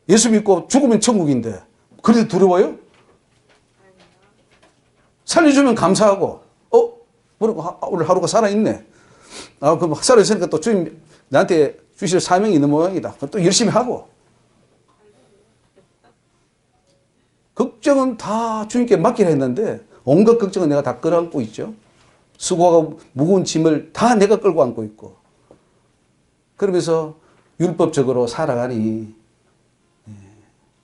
예수 믿고 죽으면 천국인데 그래도 두려워요? 살려주면 감사하고 오늘 하루가 살아있네. 그럼 살아있으니까 또 주님 나한테 주실 사명이 있는 모양이다. 또 열심히 하고. 걱정은 다 주님께 맡기라 했는데 온갖 걱정은 내가 다 끌어안고 있죠. 수고하고 무거운 짐을 다 내가 끌고 안고 있고. 그러면서 율법적으로 살아가니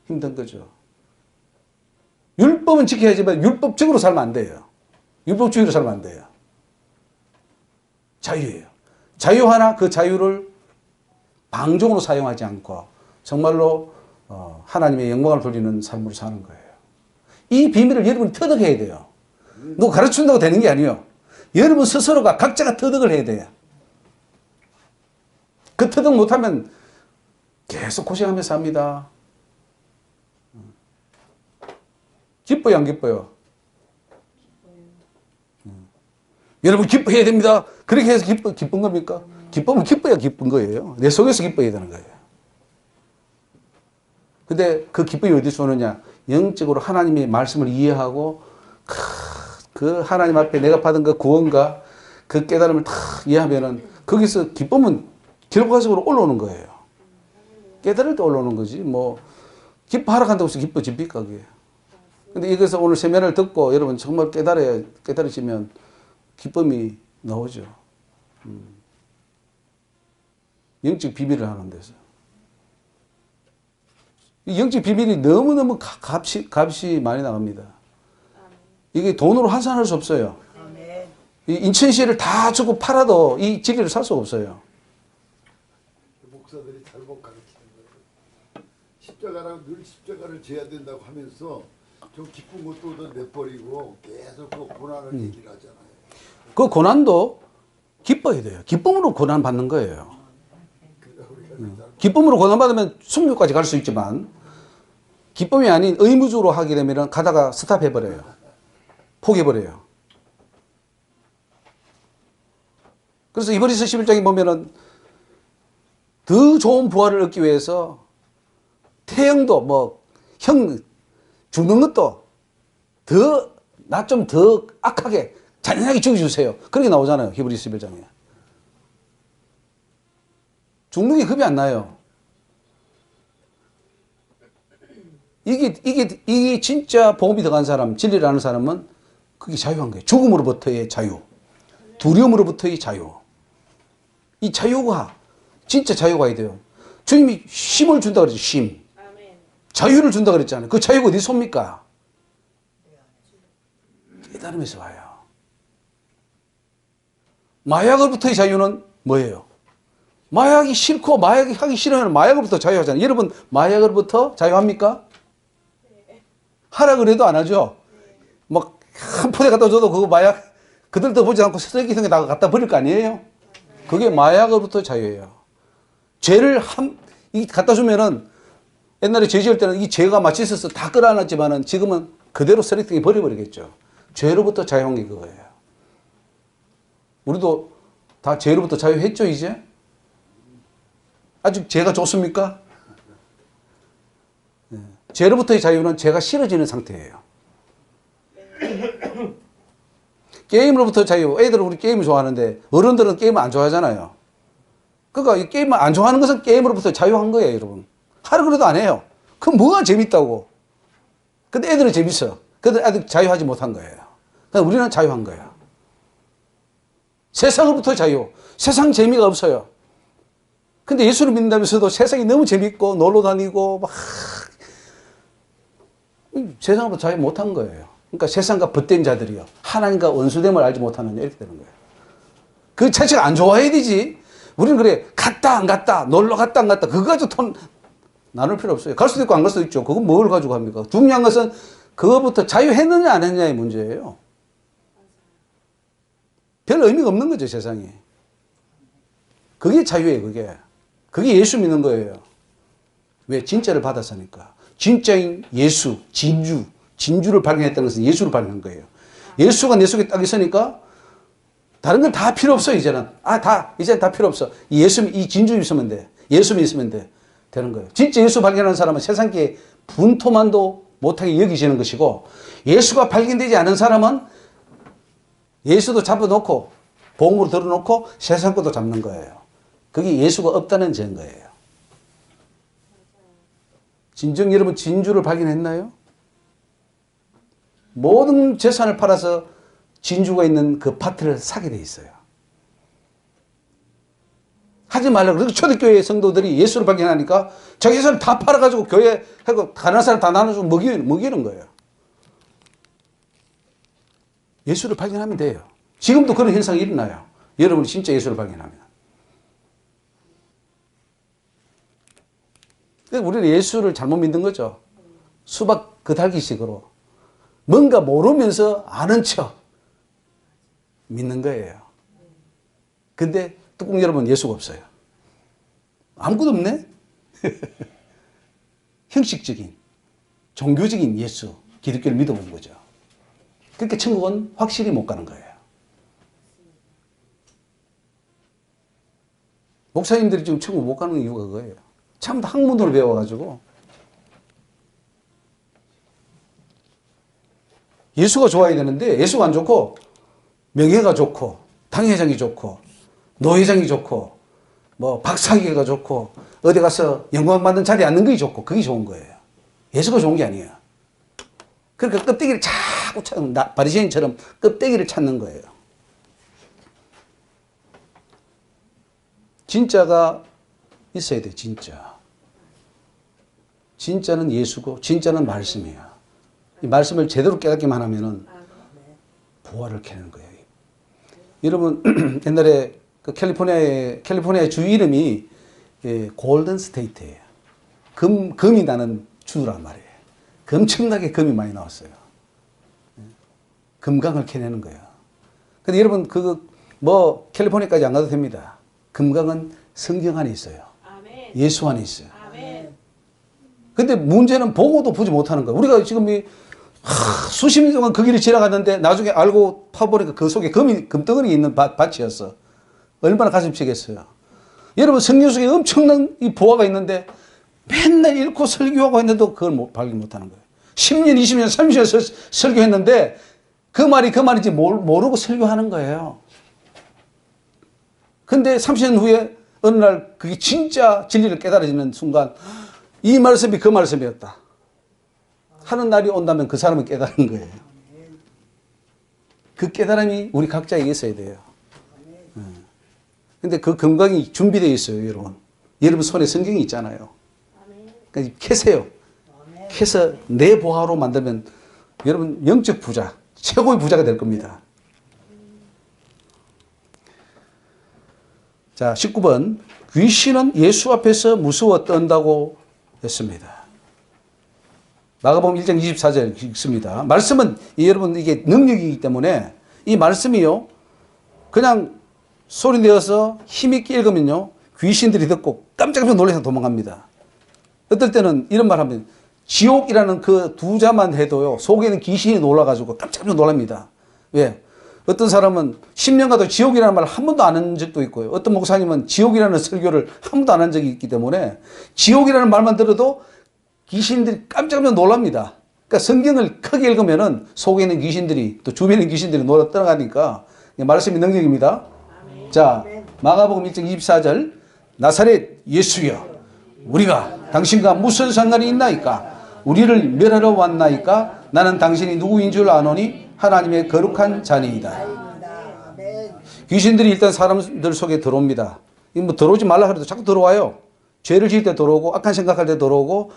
힘든 거죠. 율법은 지켜야지만 율법적으로 살면 안 돼요. 율법주의로 살면 안 돼요. 자유예요. 자유 하나 그 자유를 방종으로 사용하지 않고 정말로 하나님의 영광을 돌리는 삶으로 사는 거예요. 이 비밀을 여러분이 터득해야 돼요. 누가 가르친다고 되는 게 아니에요. 여러분 스스로가 각자가 터득을 해야 돼요. 그 터득 못하면 계속 고생하면서 삽니다. 기뻐요, 안 기뻐요? 여러분 기뻐해야 됩니다. 그렇게 해서 기쁜 겁니까? 기쁘면 기뻐야 기쁜 거예요. 내 속에서 기뻐야 되는 거예요. 근데 그 기쁨이 어디서 오느냐? 영적으로 하나님의 말씀을 이해하고 그 하나님 앞에 내가 받은 그 구원과 그 깨달음을 다 이해하면은 거기서 기쁨은 결과적으로 올라오는 거예요. 깨달을 때 올라오는 거지. 기뻐하러 간다고 해서 기뻐집니까? 그게. 근데 이것을 오늘 세미나를 듣고 여러분 정말 깨달으시면 기쁨이 나오죠. 영적 비밀을 하는 데서. 이 영적 비밀이 너무너무 값이 많이 나갑니다. 이게 돈으로 환산할 수 없어요. 아멘. 이 인천시를 다 주고 팔아도 이 진리를 살 수가 없어요. 목사들이 잘못 가르치는 거예요. 십자가랑 늘 십자가를 져야 된다고 하면서 좀 기쁜 것도 내버리고 계속 그 고난을 얘기를 하잖아요. 그 고난도 기뻐야 돼요. 기쁨으로 고난 받는 거예요. 기쁨으로 고난 받으면 순교까지 갈 수 있지만 기쁨이 아닌 의무적으로 하게 되면 가다가 스탑해버려요. 포기해버려요. 그래서 이브리서 11장에 보면은 더 좋은 부활을 얻기 위해서 태형도 형 죽는 것도 나 좀 더 악하게 잔인하게 죽여주세요. 그렇게 나오잖아요. 히브리서 11장에. 죽는 게 겁이 안 나요. 이게 진짜 복음이 들어간 사람, 진리를 아는 사람은 그게 자유한 거예요. 죽음으로부터의 자유. 두려움으로부터의 자유. 이 자유가, 진짜 자유가 돼요. 주님이 쉼을 준다 그랬죠, 쉼. 자유를 준다 그랬잖아요. 그 자유가 어디서 옵니까? 깨달음에서 와요. 마약으로부터의 자유는 뭐예요? 마약이 싫고 마약이 하기 싫으면 마약으로부터 자유하잖아요. 여러분 마약으로부터 자유합니까? 하라 그래도 안 하죠. 막 한 포대 갖다 줘도 그거 마약 그들도 보지 않고 쓰레기통에 다 갖다 버릴 거 아니에요? 그게 마약으로부터 자유예요. 죄를 갖다 주면은 옛날에 죄 지을 때는 이 죄가 마치 있어서 다 끌어안았지만은 지금은 그대로 쓰레기통에 버려버리겠죠. 죄로부터 자유한 게 그거예요. 우리도 다 죄로부터 자유했죠, 이제? 아직 죄가 좋습니까? 네. 죄로부터의 자유는 죄가 싫어지는 상태예요. 게임으로부터 자유. 애들은 우리 게임을 좋아하는데 어른들은 게임을 안 좋아하잖아요. 그러니까 이 게임을 안 좋아하는 것은 게임으로부터 자유한 거예요, 여러분. 하루 그래도 안 해요. 그럼 뭐가 재밌다고. 근데 애들은 재밌어. 근데 아직 자유하지 못한 거예요. 그러니까 우리는 자유한 거예요. 세상으로부터 자유. 세상 재미가 없어요. 근데 예수를 믿는다면서도 세상이 너무 재밌고 놀러 다니고 막 세상으로부터 자유 못한 거예요. 그러니까 세상과 벗된 자들이요. 하나님과 원수됨을 알지 못하는 이렇게 되는 거예요. 그 자체가 안 좋아야 되지. 우리는 그래 갔다 안 갔다 놀러 갔다 안 갔다 그거 가지고 돈 나눌 필요 없어요. 갈 수도 있고 안 갈 수도 있죠. 그건 뭘 가지고 합니까? 중요한 것은 그거부터 자유했느냐 안 했느냐의 문제예요. 별 의미가 없는 거죠, 세상에. 그게 자유예요, 그게. 그게 예수 믿는 거예요. 왜? 진짜를 받았으니까. 진짜인 예수, 진주를 발견했다는 것은 예수를 발견한 거예요. 예수가 내 속에 딱 있으니까 다른 건 다 필요 없어, 이제는. 이제는 다 필요 없어. 이 진주 있으면 돼. 예수만 있으면 돼. 되는 거예요. 진짜 예수 발견하는 사람은 세상에 분토만도 못하게 여기지는 것이고, 예수가 발견되지 않은 사람은 예수도 잡아놓고 복음으로 들어놓고 세상 것도 잡는 거예요. 그게 예수가 없다는 증거예요. 진정 여러분 진주를 발견했나요? 모든 재산을 팔아서 진주가 있는 그 파트를 사게 돼 있어요. 하지 말라고. 그래서 초대교회 성도들이 예수를 발견하니까 자기 재산을 다 팔아가지고 교회 하고 가난한 사람 다 나눠주고 먹이는 거예요. 예수를 발견하면 돼요. 지금도 그런 현상이 일어나요. 여러분이 진짜 예수를 발견하면. 우리는 예수를 잘못 믿는 거죠. 수박 그달기식으로. 뭔가 모르면서 아는 척 믿는 거예요. 근데 뚜껑 열어보면 예수가 없어요. 아무것도 없네? 형식적인, 종교적인 예수, 기독교를 믿어본 거죠. 그렇게 천국은 확실히 못 가는 거예요. 목사님들이 지금 천국 못 가는 이유가 그거예요. 참 학문으로 배워가지고. 예수가 좋아야 되는데 예수가 안 좋고 명예가 좋고 당회장이 좋고 노회장이 좋고 뭐 박사학위가 좋고 어디 가서 영광받는 자리에 앉는 게 좋고 그게 좋은 거예요. 예수가 좋은 게 아니에요. 그러니까 껍데기를 자꾸 찾는, 바리새인처럼 껍데기를 찾는 거예요. 진짜가 있어야 돼, 진짜. 진짜는 예수고, 진짜는 말씀이야. 이 말씀을 제대로 깨닫기만 하면은 부활을 캐는 거예요. 여러분, 옛날에 그 캘리포니아의 주 이름이 골든 스테이트예요. 금이 나는 주란 말이에요. 엄청나게 금이 많이 나왔어요. 금강을 캐내는 거예요. 근데 여러분, 캘리포니아까지 안 가도 됩니다. 금강은 성경 안에 있어요. 예수 안에 있어요. 근데 문제는 보고도 보지 못하는 거예요. 우리가 지금 수십 년 동안 그 길을 지나갔는데 나중에 알고 파보니까 그 속에 금덩어리 있는 밭이었어. 얼마나 가슴 치겠어요. 여러분, 성경 속에 엄청난 이 보화가 있는데 맨날 읽고 설교하고 했는데도 그걸 발견 못하는 거예요. 10년, 20년, 30년 설교했는데 그 말인지 모르고 설교하는 거예요. 근데 30년 후에 어느 날 그게 진짜 진리를 깨달아지는 순간 이 말씀이 그 말씀이었다 하는 날이 온다면 그 사람은 깨달은 거예요. 그 깨달음이 우리 각자에게 있어야 돼요. 근데 그 건강이 준비되어 있어요, 여러분. 여러분 손에 성경이 있잖아요. 그러니까 캐세요. 캐서 내 보화로 만들면 여러분 영적 부자, 최고의 부자가 될 겁니다. 자, 19번. 귀신은 예수 앞에서 무서워 떤다고 했습니다. 마가복음 1장 24절 읽습니다. 말씀은 여러분 이게 능력이기 때문에 이 말씀이요, 그냥 소리 내어서 힘있게 읽으면요, 귀신들이 듣고 깜짝 놀라서 도망갑니다. 어떨 때는 이런 말 하면 지옥이라는 그 두 자만 해도요, 속에는 귀신이 놀라가지고 깜짝 놀랍니다. 왜? 어떤 사람은 10년 가도 지옥이라는 말을 한 번도 안 한 적도 있고요. 어떤 목사님은 지옥이라는 설교를 한 번도 안 한 적이 있기 때문에 지옥이라는 말만 들어도 귀신들이 깜짝 놀랍니다. 그러니까 성경을 크게 읽으면은 속에 있는 귀신들이, 또 주변에 있는 귀신들이 놀아 떠나가니까 말씀이 능력입니다. 자, 마가복음 1장 24절. 나사렛 예수여, 우리가 당신과 무슨 상관이 있나이까? 우리를 멸하러 왔나이까? 나는 당신이 누구인 줄 아노니 하나님의 거룩한 자니이다. 귀신들이 일단 사람들 속에 들어옵니다. 들어오지 말라 그래도 자꾸 들어와요. 죄를 지을 때 들어오고, 악한 생각할 때 들어오고,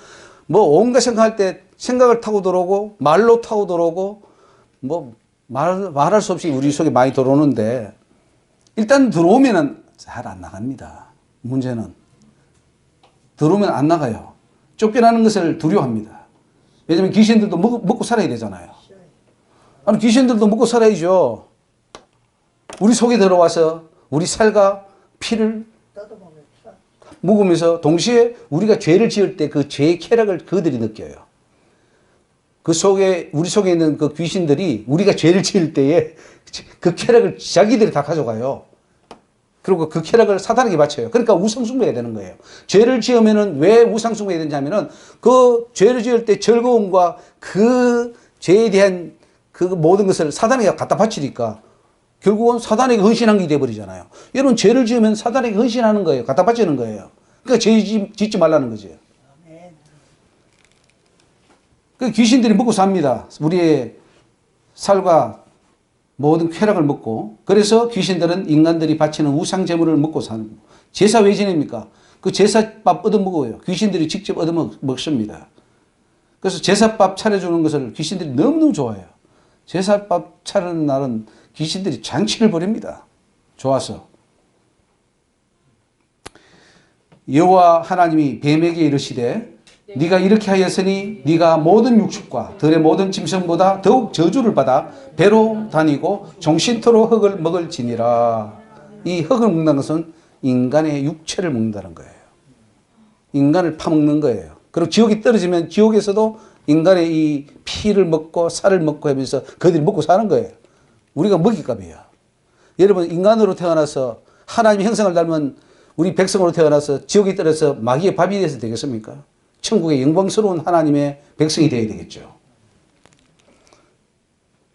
온갖 생각할 때 생각을 타고 들어오고, 말로 타고 들어오고, 말할 수 없이 우리 속에 많이 들어오는데, 일단 들어오면은 잘 안 나갑니다. 문제는 들어오면 안 나가요. 쫓겨나는 것을 두려워합니다. 왜냐하면 귀신들도 먹고 살아야 되잖아요. 아니, 귀신들도 먹고 살아야죠. 우리 속에 들어와서 우리 살과 피를 먹으면서 동시에 우리가 죄를 지을 때 그 죄의 쾌락을 그들이 느껴요. 그 속에, 우리 속에 있는 그 귀신들이 우리가 죄를 지을 때에 그 쾌락을 자기들이 다 가져가요. 그리고 그 쾌락을 사단에게 바쳐요. 그러니까 우상숭배가 되는 거예요. 죄를 지으면은 왜 우상숭배가 되냐면은 그 죄를 지을 때 즐거움과 그 죄에 대한 그 모든 것을 사단에게 갖다 바치니까 결국은 사단에게 헌신한 게 돼버리잖아요. 여러분, 죄를 지으면 사단에게 헌신하는 거예요. 갖다 바치는 거예요. 그러니까 죄 짓지 말라는 거죠. 그 귀신들이 먹고 삽니다. 우리의 살과 모든 쾌락을 먹고. 그래서 귀신들은 인간들이 바치는 우상 제물을 먹고 사는 거예요. 제사 왜 지냅니까? 그 제사밥 얻어먹어요. 귀신들이 직접 얻어먹습니다. 그래서 제사밥 차려주는 것을 귀신들이 너무너무 좋아해요. 제사밥 차리는 날은 귀신들이 잔치를 벌입니다. 좋아서. 여호와 하나님이 뱀에게 이르시되 네가 이렇게 하였으니 네가 모든 육축과 들의 모든 짐승보다 더욱 저주를 받아 배로 다니고 종신토로 흙을 먹을지니라. 이 흙을 먹는 것은 인간의 육체를 먹는다는 거예요. 인간을 파먹는 거예요. 그리고 지옥이 떨어지면 지옥에서도 인간의 이 피를 먹고 살을 먹고 하면서 그들이 먹고 사는 거예요. 우리가 먹잇감이에요. 여러분, 인간으로 태어나서 하나님의 형상을 닮은 우리 백성으로 태어나서 지옥에 떨어져서 마귀의 밥이 돼서 되겠습니까? 천국의 영광스러운 하나님의 백성이 되어야 되겠죠.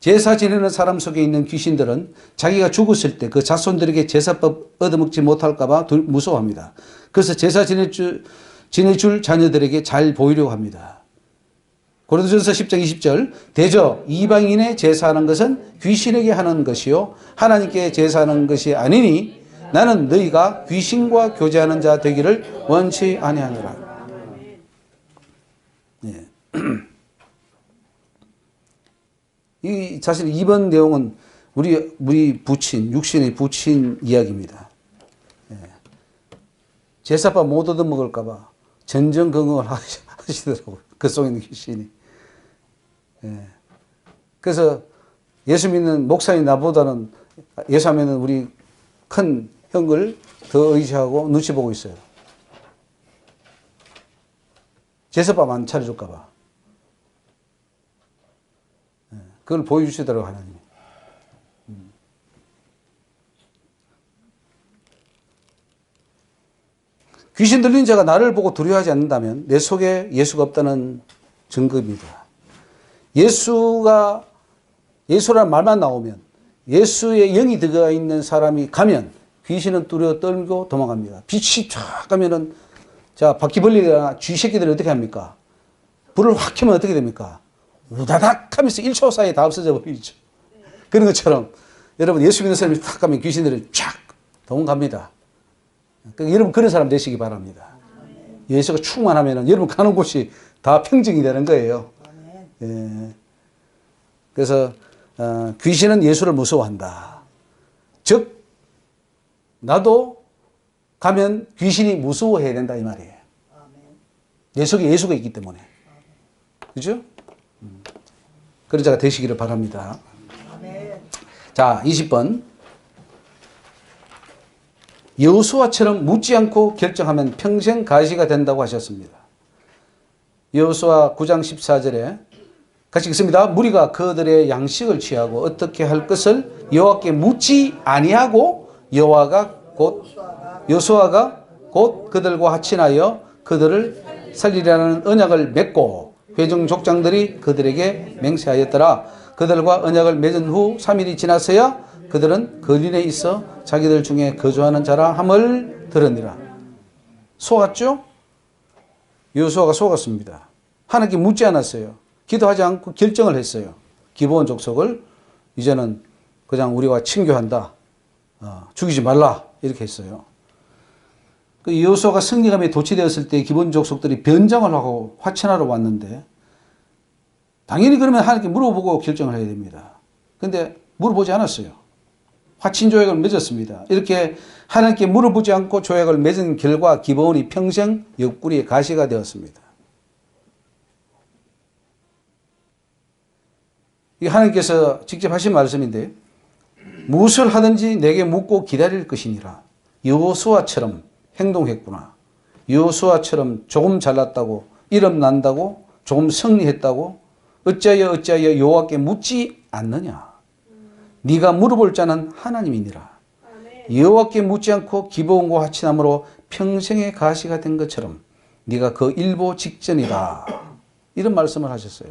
제사 지내는 사람 속에 있는 귀신들은 자기가 죽었을 때 그 자손들에게 제사법 얻어먹지 못할까 봐 무서워합니다. 그래서 제사 지내줄 자녀들에게 잘 보이려고 합니다. 고린도전서 10장 20절 대저 이방인의 제사하는 것은 귀신에게 하는 것이요 하나님께 제사하는 것이 아니니 나는 너희가 귀신과 교제하는 자 되기를 원치 아니하노라. 예. 이 사실 이번 내용은 우리 부친 육신의 부친 이야기입니다. 예. 제사밥 못 얻어 먹을까봐 전전긍긍을 하시더라고요. 그 속에 있는 귀신이. 예. 그래서 예수 믿는 목사인 나보다는 예수 안 믿는 우리 큰 형을 더 의지하고 눈치 보고 있어요. 제사밥 안 차려줄까봐. 예. 그걸 보여주시더라고요, 하나님이. 귀신 들린 자가 나를 보고 두려워하지 않는다면 내 속에 예수가 없다는 증거입니다. 예수라는 말만 나오면 예수의 영이 들어가 있는 사람이 가면 귀신은 두려워 떨고 도망갑니다. 빛이 쫙 가면은 자, 바퀴벌레나 쥐새끼들이 어떻게 합니까? 불을 확 켜면 어떻게 됩니까? 우다닥 하면서 1초 사이에 다 없어져 버리죠. 그런 것처럼 여러분 예수 믿는 사람이 탁 가면 귀신들이 쫙 도망갑니다. 그러니까 여러분 그런 사람 되시기 바랍니다. 예수가 충만하면 여러분 가는 곳이 다 평정이 되는 거예요. 예. 그래서 귀신은 예수를 무서워한다. 즉 나도 가면 귀신이 무서워해야 된다 이 말이에요. 내 속에 예수가 있기 때문에. 그죠? 그런 자가 되시기를 바랍니다. 자, 20번. 여호수아처럼 묻지 않고 결정하면 평생 가시가 된다고 하셨습니다. 여호수아 9장 14절에 같이 읽습니다. 무리가 그들의 양식을 취하고 어떻게 할 것을 여호와께 묻지 아니하고 여호수아가 곧 그들과 합친하여 그들을 살리라는 언약을 맺고 회중 족장들이 그들에게 맹세하였더라. 그들과 언약을 맺은 후 3일이 지났어야 그들은 거린에 있어 자기들 중에 거주하는 자라 함을 들으니라. 속았죠? 여호수아가 속았습니다. 하나님께 묻지 않았어요. 기도하지 않고 결정을 했어요. 기브온 족속을 이제는 그냥 우리와 친교한다. 죽이지 말라. 이렇게 했어요. 그 여호수아가 승리감에 도취되었을 때 기브온 족속들이 변장을 하고 화친하러 왔는데 당연히 그러면 하나님께 물어보고 결정을 해야 됩니다. 그런데 물어보지 않았어요. 화친 조약을 맺었습니다. 이렇게 하나님께 물어보지 않고 조약을 맺은 결과 기브온이 평생 옆구리의 가시가 되었습니다. 이 하나님께서 직접 하신 말씀인데 무엇을 하든지 내게 묻고 기다릴 것이니라. 여호수아처럼 행동했구나. 여호수아처럼 조금 잘났다고 이름 난다고 조금 승리했다고 어찌하여 여호와께 묻지 않느냐. 네가 물어볼 자는 하나님이니라. 여호와께 묻지 않고 기브온과 화친함으로 평생의 가시가 된 것처럼 네가 그 일보 직전이다. 이런 말씀을 하셨어요.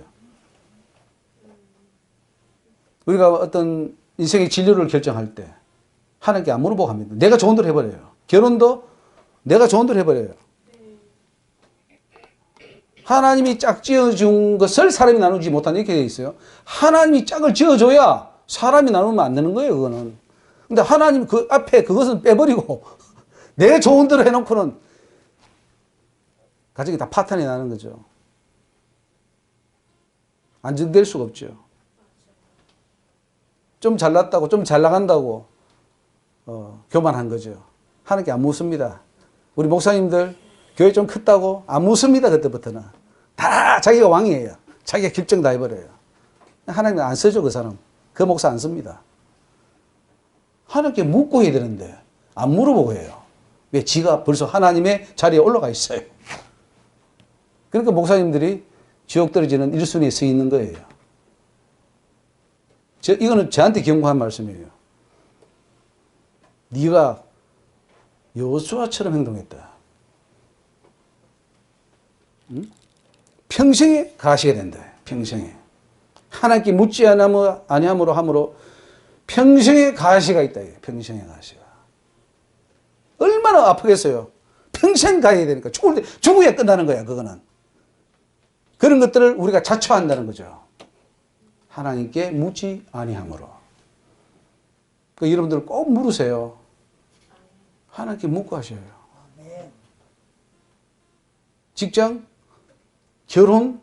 우리가 어떤 인생의 진로를 결정할 때 하나님께 안 물어보고 합니다. 내가 좋은 대로 해버려요. 결혼도 내가 좋은 대로 해버려요. 하나님이 짝 지어준 것을 사람이 나누지 못한 이렇게 되어 있어요. 하나님이 짝을 지어줘야 사람이 나누면 안 되는 거예요, 그거는. 근데 하나님 그 앞에 그것은 빼버리고 내 좋은 대로 해놓고는 가정이 다 파탄이 나는 거죠. 안정될 수가 없죠. 좀 잘났다고, 좀 잘 나간다고 교만한 거죠. 하나님께 안 묻습니다. 우리 목사님들 교회 좀 컸다고 안 묻습니다. 그때부터는. 다 자기가 왕이에요. 자기가 결정 다 해버려요. 하나님은 안 쓰죠, 그 사람. 그 목사 안 씁니다. 하나님께 묻고 해야 되는데 안 물어보고 해요. 왜? 지가 벌써 하나님의 자리에 올라가 있어요. 그러니까 목사님들이 지옥 떨어지는 1순위에 서 있는 거예요. 이거는 저한테 경고한 말씀이에요. 네가 여호수아처럼 행동했다. 응? 평생에 가시게 된다. 평생에. 하나님께 묻지 아니함으로 함으로 평생의 가시가 있다. 평생의 가시가. 얼마나 아프겠어요. 평생 가야 되니까. 죽어야 끝나는 거야, 그거는. 그런 것들을 우리가 자초한다는 거죠. 하나님께 묻지 아니함으로. 그 여러분들 꼭 물으세요. 하나님께 묻고 하셔요. 직장, 결혼,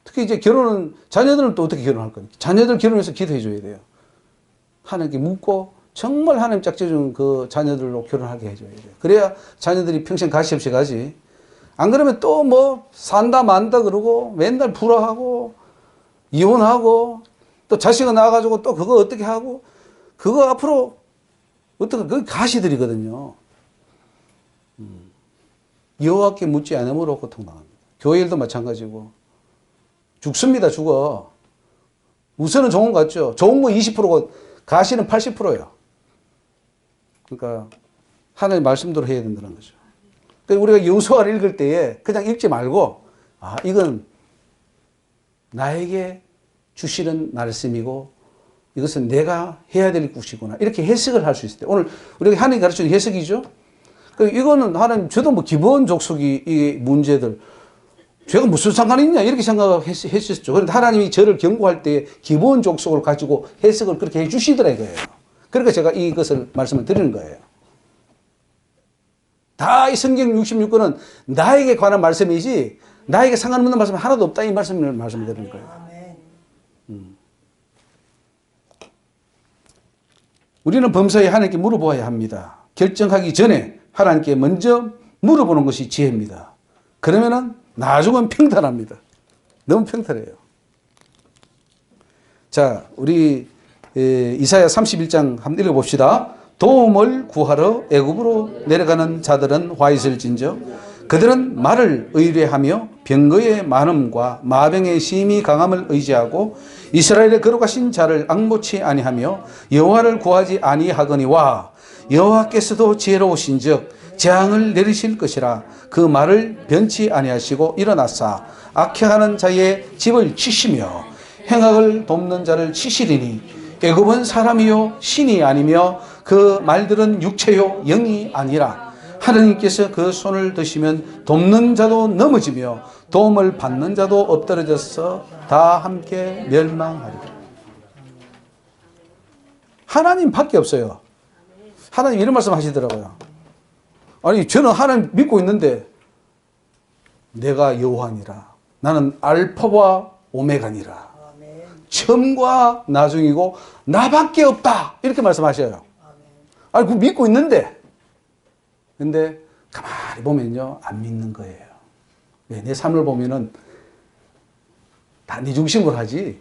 특히 이제 결혼은 자녀들은 또 어떻게 결혼할 겁니까? 자녀들 결혼해서 기도해 줘야 돼요. 하나님께 묻고 정말 하나님 짝지어준 그 자녀들로 결혼하게 해줘야 돼요. 그래야 자녀들이 평생 가시 없이 가지. 안 그러면 또 뭐 산다 만다 그러고 맨날 불화하고 이혼하고 또 자식이 나와가지고 또 그거 어떻게 하고 그거 앞으로 어떻게 그 가시들이거든요. 여호와께 묻지 않음으로 고통당합니다. 교회 일도 마찬가지고 죽습니다. 죽어. 우선은 좋은 거 같죠. 좋은 거 20%고 가시는 80%예요. 그러니까 하나님 말씀대로 해야 된다는 거죠. 그러니까 우리가 여호수아를 읽을 때에 그냥 읽지 말고 아 이건 나에게 주시는 말씀이고 이것은 내가 해야 될 것이구나 이렇게 해석을 할 수 있을 때 오늘 우리가 하나님 가르치는 해석이죠. 그러니까 이거는 하나님 저도 뭐 기본 족속이 이 문제들 죄가 무슨 상관이 있냐 이렇게 생각했었죠. 그런데 하나님이 저를 경고할 때 기본 족속을 가지고 해석을 그렇게 해주시더라 이거예요. 그러니까 제가 이것을 말씀을 드리는 거예요. 다 이 성경 66권은 나에게 관한 말씀이지 나에게 상관없는 말씀 하나도 없다 이 말씀을 말씀드리는 거예요. 우리는 범사에 하나님께 물어보아야 합니다. 결정하기 전에 하나님께 먼저 물어보는 것이 지혜입니다. 그러면은 나중은 평탄합니다. 너무 평탄해요. 자, 우리 이사야 31장 한번 읽어봅시다. 도움을 구하러 애굽으로 내려가는 자들은 화 있을진저 그들은 말을 의뢰하며 병거의 많음과 마병의 심히 강함을 의지하고 이스라엘의 거룩하신 자를 앙모치 아니하며 여호와를 구하지 아니하거니와 여호와께서도 지혜로우신즉 재앙을 내리실 것이라 그 말을 변치 아니하시고 일어나사 악행하는 자의 집을 치시며 행악을 돕는 자를 치시리니 애굽은 사람이요 신이 아니며 그 말들은 육체요 영이 아니라 하나님께서 그 손을 드시면 돕는 자도 넘어지며 도움을 받는 자도 엎드러져서 다 함께 멸망하리라. 하나님밖에 없어요. 하나님 이런 말씀 하시더라고요. 아니 저는 하나님 믿고 있는데 내가 여호와니라. 나는 알파와 오메가니라. 처음과 나중이고 나밖에 없다. 이렇게 말씀하셔요. 아니 그거 믿고 있는데 근데 가만히 보면요 안 믿는 거예요. 내 삶을 보면은 다 네 중심으로 하지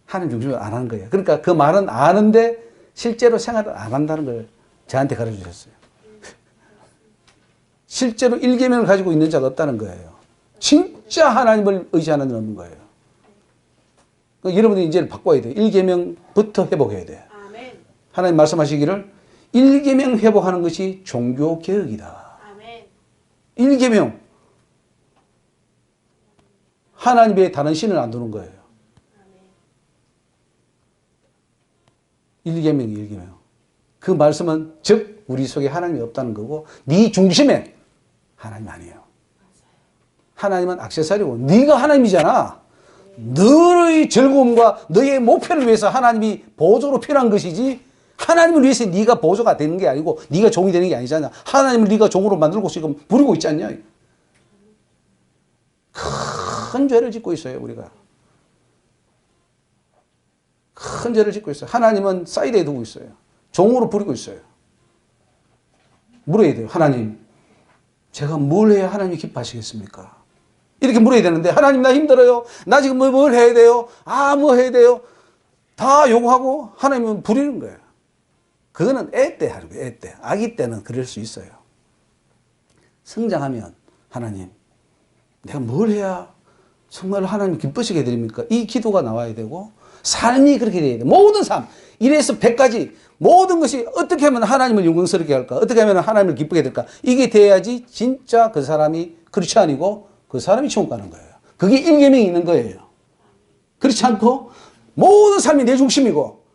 하나님 중심으로 안 하는 거예요. 그러니까 그 말은 아는데 실제로 생활을 안 한다는 걸 저한테 가르쳐 주셨어요. 실제로 일계명을 가지고 있는 자가 없다는 거예요. 진짜 하나님을 의지하는 자는 없는 거예요. 그러니까 여러분들이 이제 바꿔야 돼요. 일계명부터 회복해야 돼요. 하나님 말씀하시기를 일계명 회복하는 것이 종교개혁이다. 일계명. 하나님 외에 다른 신을 안 두는 거예요. 일계명이 일계명. 그 말씀은 즉 우리 속에 하나님이 없다는 거고 네 중심에 하나님 아니에요. 하나님은 액세서리고 네가 하나님이잖아. 너의 즐거움과 너의 목표를 위해서 하나님이 보조로 필요한 것이지 하나님을 위해서 네가 보조가 되는 게 아니고 네가 종이 되는 게 아니잖아. 하나님을 네가 종으로 만들고 지금 부리고 있지 않냐. 큰 죄를 짓고 있어요 우리가. 큰 죄를 짓고 있어요. 하나님은 사이드에 두고 있어요. 종으로 부리고 있어요. 물어야 돼요. 하나님 제가 뭘 해야 하나님이 기뻐하시겠습니까? 이렇게 물어야 되는데 하나님 나 힘들어요. 나 지금 뭘 해야 돼요? 뭐 해야 돼요? 다 요구하고 하나님은 부리는 거예요. 그거는 애 때 하는 거예요. 애 때. 아기 때는 그럴 수 있어요. 성장하면 하나님 내가 뭘 해야 정말 하나님 기쁘시게 드립니까? 이 기도가 나와야 되고 삶이 그렇게 돼야 돼요. 모든 삶 1에서 100까지 모든 것이 어떻게 하면 하나님을 영광스럽게 할까? 어떻게 하면 하나님을 기쁘게 될까? 이게 돼야지 진짜 그 사람이 그렇지 아니고 그 사람이 천국 가는 거예요. 그게 일계명이 있는 거예요. 그렇지 않고 모든 삶이 내 중심이고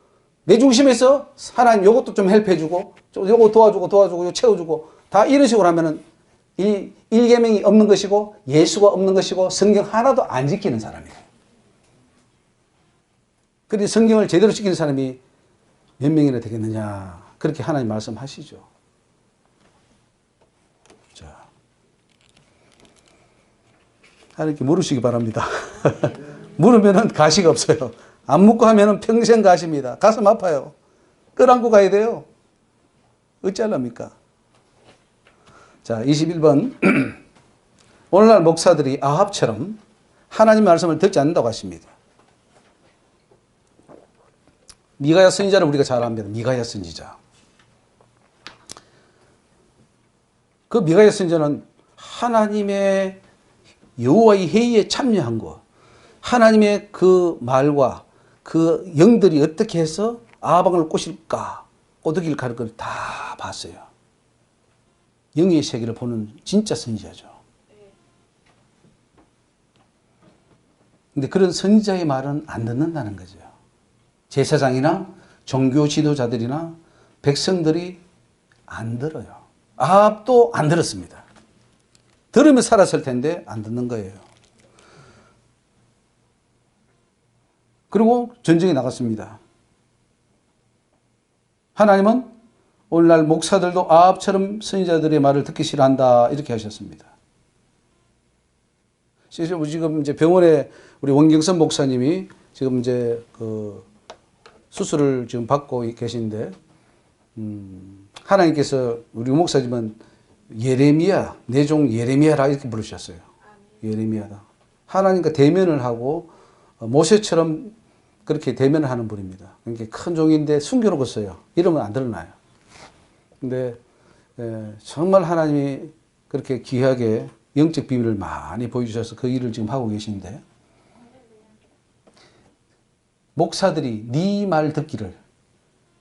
내 중심에서 하나님 요것도 좀 헬프해주고 요거 도와주고 요거 채워주고 다 이런 식으로 하면은 이 일계명이 없는 것이고 예수가 없는 것이고 성경 하나도 안 지키는 사람이에요. 그런데 성경을 제대로 지키는 사람이 몇 명이나 되겠느냐. 그렇게 하나님 말씀하시죠. 자, 하나님께 물으시기 바랍니다. 물으면은 가시가 없어요. 안 묻고 하면은 평생 가십니다. 가슴 아파요. 끌안고 가야 돼요. 어찌하랍니까? 자, 21번. 오늘날 목사들이 아합처럼 하나님 말씀을 듣지 않는다고 하십니다. 미가야 선지자를 우리가 잘 압니다. 미가야 선지자. 그 미가야 선지자는 하나님의 여호와의 회의에 참여한 것, 하나님의 그 말과 그 영들이 어떻게 해서 아합왕을 꼬실까, 꼬드기를 가를 걸 다 봤어요. 영의 세계를 보는 진짜 선지자죠. 근데 그런 선지자의 말은 안 듣는다는 거죠. 제사장이나 종교 지도자들이나 백성들이 안 들어요. 아합도 안 들었습니다. 들으면 살았을 텐데 안 듣는 거예요. 그리고 전쟁에 나갔습니다. 하나님은 오늘날 목사들도 아합처럼 선지자들의 말을 듣기 싫어한다 이렇게 하셨습니다. 지금 이제 병원에 우리 원경선 목사님이 지금 이제 그 수술을 지금 받고 계신데, 하나님께서 우리 목사님은 예레미야, 내 종 예레미야라 이렇게 부르셨어요. 예레미야다. 하나님과 대면을 하고 모세처럼 그렇게 대면을 하는 분입니다. 그러니까 큰 종인데 숨겨놓았어요. 이러면 안 드러나요. 근데 정말 하나님이 그렇게 귀하게 영적 비밀을 많이 보여주셔서 그 일을 지금 하고 계신데, 목사들이 네 말 듣기를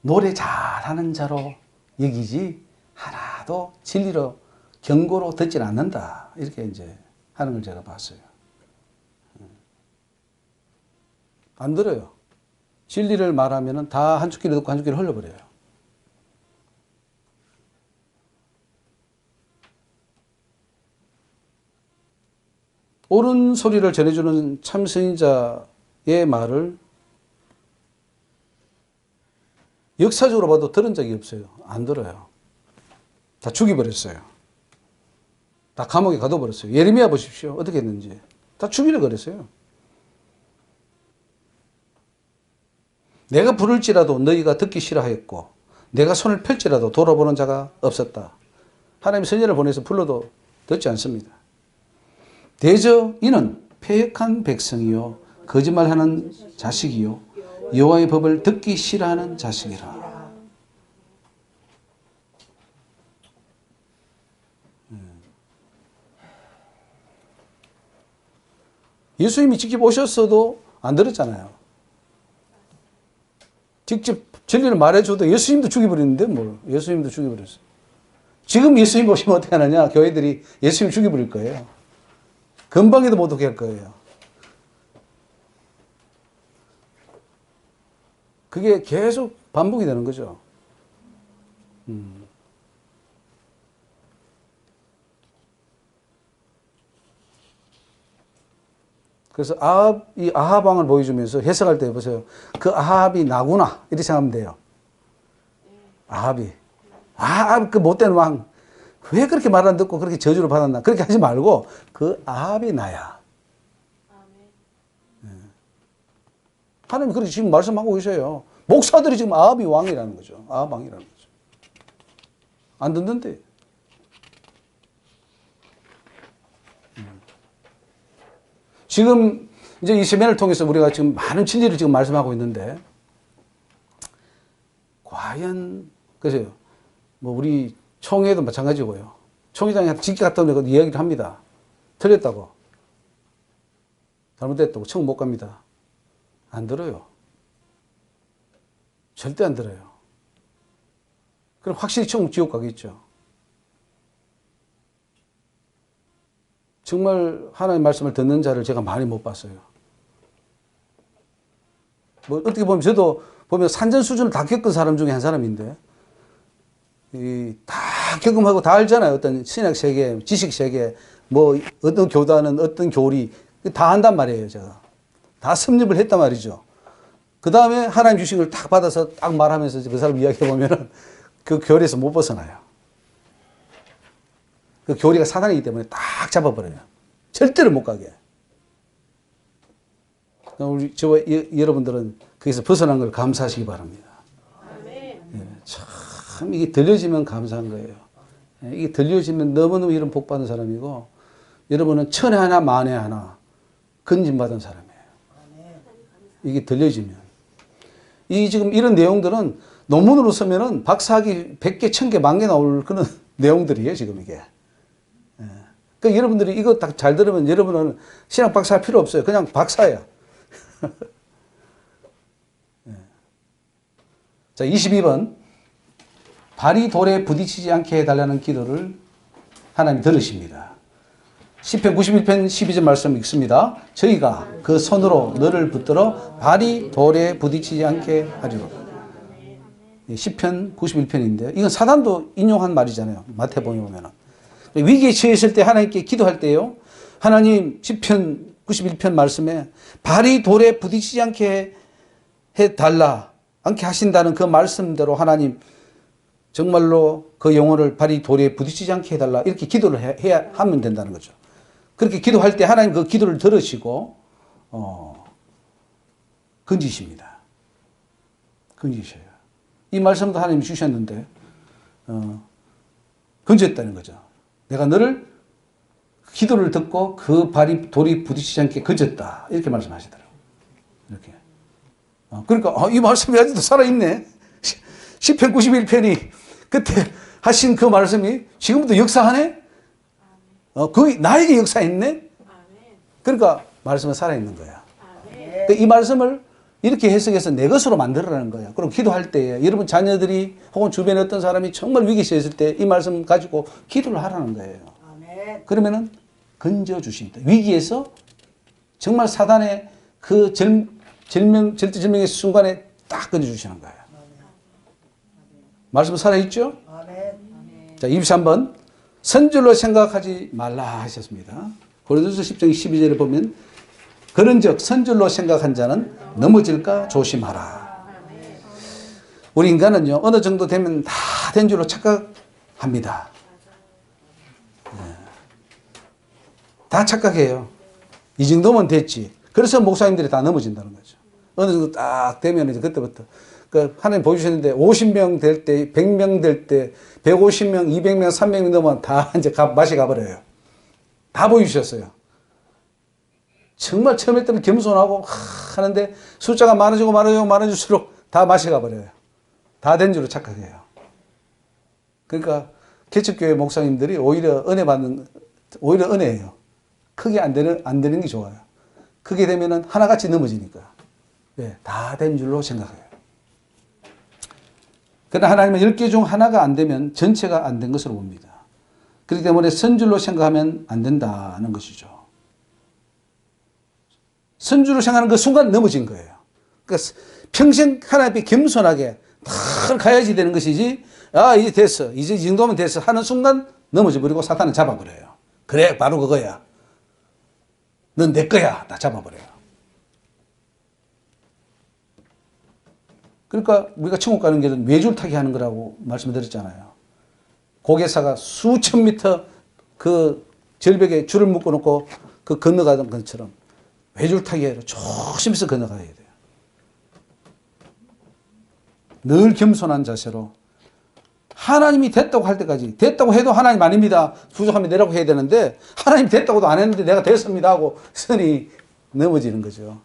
노래 잘하는 자로 여기지 하나도 진리로 경고로 듣질 않는다. 이렇게 이제 하는 걸 제가 봤어요. 안 들어요. 진리를 말하면은 다 한쪽 귀로 듣고 한쪽 귀로 흘려버려요. 옳은 소리를 전해주는 참선인자의 말을 역사적으로 봐도 들은 적이 없어요. 안 들어요. 다 죽여버렸어요. 다 감옥에 가둬버렸어요. 예레미야 보십시오. 어떻게 했는지. 다 죽이려 그랬어요. 내가 부를지라도 너희가 듣기 싫어하였고 내가 손을 펼지라도 돌아보는 자가 없었다. 하나님 선지자를 보내서 불러도 듣지 않습니다. 대저 이는 패역한 백성이요 거짓말하는 자식이요 여호와의 법을 듣기 싫어하는 자식이라. 예수님이 직접 오셨어도 안 들었잖아요. 직접 진리를 말해줘도 예수님도 죽여버리는데 뭘. 예수님도 죽여버렸어요. 지금 예수님 오시면 어떻게 하느냐. 교회들이 예수님 죽여버릴 거예요. 금방에도 못 오게 할 거예요. 그게 계속 반복이 되는 거죠. 그래서 이 아합 왕을 보여주면서 해석할 때 보세요. 그 아합이 나구나 이렇게 생각하면 돼요. 아합이 그 못된 왕 왜 그렇게 말 안 듣고 그렇게 저주를 받았나 그렇게 하지 말고 그 아합이 나야. 하나님 그렇게 지금 말씀하고 계셔요. 목사들이 지금 아합이 왕이라는 거죠. 아합 왕이라는 거죠. 안 듣는데. 지금 이제 이 세면을 통해서 우리가 지금 많은 진리를 지금 말씀하고 있는데, 과연, 그래서요, 뭐 우리 총회도 마찬가지고요. 총회장한테 직계 갔다 오면 이야기를 합니다. 틀렸다고. 잘못됐다고. 총 못 갑니다. 안 들어요. 절대 안 들어요. 그럼 확실히 지옥 가겠죠. 정말 하나님의 말씀을 듣는 자를 제가 많이 못 봤어요. 뭐 어떻게 보면 저도 보면 산전 수준을 다 겪은 사람 중에 한 사람인데 다 경험하고 다 알잖아요. 어떤 신약 세계, 지식 세계, 뭐 어떤 교단은 어떤 교리 다 안단 말이에요. 제가 다 섭렵을 했단 말이죠. 그 다음에 하나님 주신 걸 딱 받아서 딱 말하면서 그 사람 이야기해 보면은 그 교리에서 못 벗어나요. 그 교리가 사단이기 때문에 딱 잡아버려요. 절대로 못 가게. 우리 저와 여러분들은 거기서 벗어난 걸 감사하시기 바랍니다. 예, 참 이게 들려지면 감사한 거예요. 예, 이게 들려지면 너무너무 이런 복 받은 사람이고 여러분은 천에 하나 만에 하나 건진받은 사람이에요. 이게 들려지면 이 지금 이런 내용들은 논문으로 쓰면은 박사학위 100개, 1000개, 10,000개 나올 그런 내용들이에요, 지금 이게. 예. 그러니까 여러분들이 이거 딱 잘 들으면 여러분은 신학 박사 할 필요 없어요. 그냥 박사예요. 예. 자, 22번. 발이 돌에 부딪히지 않게 해달라는 기도를 하나님 들으십니다. 시편 91편 12절 말씀 읽습니다. 저희가 그 손으로 너를 붙들어 발이 돌에 부딪히지 않게 하리로다. 시편 91편인데 이건 사단도 인용한 말이잖아요. 마태복음에 보면은. 위기에 처했을 때 하나님께 기도할 때요. 하나님 시편 91편 말씀에 발이 돌에 부딪히지 않게 해달라. 않게 하신다는 그 말씀대로 하나님 정말로 그 영혼을 발이 돌에 부딪히지 않게 해달라. 이렇게 기도를 해야 하면 된다는 거죠. 그렇게 기도할 때 하나님 그 기도를 들으시고 건지십니다. 건지셔요. 이 말씀도 하나님이 주셨는데 건졌다는 거죠. 내가 너를 기도를 듣고 그 발이 돌이 부딪히지 않게 건졌다. 이렇게 말씀하시더라고요. 이렇게. 그러니까 이 말씀이 아직도 살아있네. 시편 91편이 그때 하신 그 말씀이 지금부터 역사하네? 그 나에게 역사했네? 그러니까 말씀은 살아있는 거야. 그러니까 이 말씀을 이렇게 해석해서 내 것으로 만들어라는 거야. 그럼 기도할 때에 여러분 자녀들이 혹은 주변에 어떤 사람이 정말 위기에 처했을 때 이 말씀 가지고 기도를 하라는 거예요. 그러면은 건져주신다. 위기에서 정말 사단의 그 절대절명의 순간에 딱 건져주시는 거예요. 말씀 살아있죠? 자, 23번. 선줄로 생각하지 말라 하셨습니다. 고린도서 10장 12절에 보면 그런즉 선줄로 생각한 자는 넘어질까 조심하라. 우리 인간은요 어느 정도 되면 다 된 줄로 착각합니다. 다 착각해요. 이 정도면 됐지. 그래서 목사님들이 다 넘어진다는 거죠. 어느 정도 딱 되면 이제 그때부터 그 하나님 보여주셨는데 50명 될 때, 100명 될 때, 150명, 200명, 300명 넘으면 다 이제 맛이 가버려요. 다 보여주셨어요. 정말 처음에 때는 겸손하고 하는데 숫자가 많아지고 많아질수록 다 맛이 가버려요. 다 된 줄로 착각해요. 그러니까 개척교회 목사님들이 오히려 오히려 은혜예요. 크게 안 되는 게 좋아요. 크게 되면은 하나같이 넘어지니까. 네, 다 된 줄로 생각해요. 그러나 하나님은 10개 중 하나가 안 되면 전체가 안 된 것으로 봅니다. 그렇기 때문에 선줄로 생각하면 안 된다는 것이죠. 선줄로 생각하는 그 순간 넘어진 거예요. 그러니까 평생 하나님 앞에 겸손하게 늘 가야지 되는 것이지, 이제 됐어. 이제 이 정도면 됐어. 하는 순간 넘어져 버리고 사탄은 잡아버려요. 그래, 바로 그거야. 넌 내 거야. 다 잡아버려요. 그러니까 우리가 천국 가는 길은 외줄타기 하는 거라고 말씀드렸잖아요. 고개사가 수천 미터 그 절벽에 줄을 묶어놓고 그 건너가던 것처럼 외줄타기로 조심해서 건너가야 돼요. 늘 겸손한 자세로 하나님이 됐다고 할 때까지, 됐다고 해도 하나님 아닙니다. 부족하면 내라고 해야 되는데 하나님 됐다고도 안 했는데 내가 됐습니다 하고 선이 넘어지는 거죠.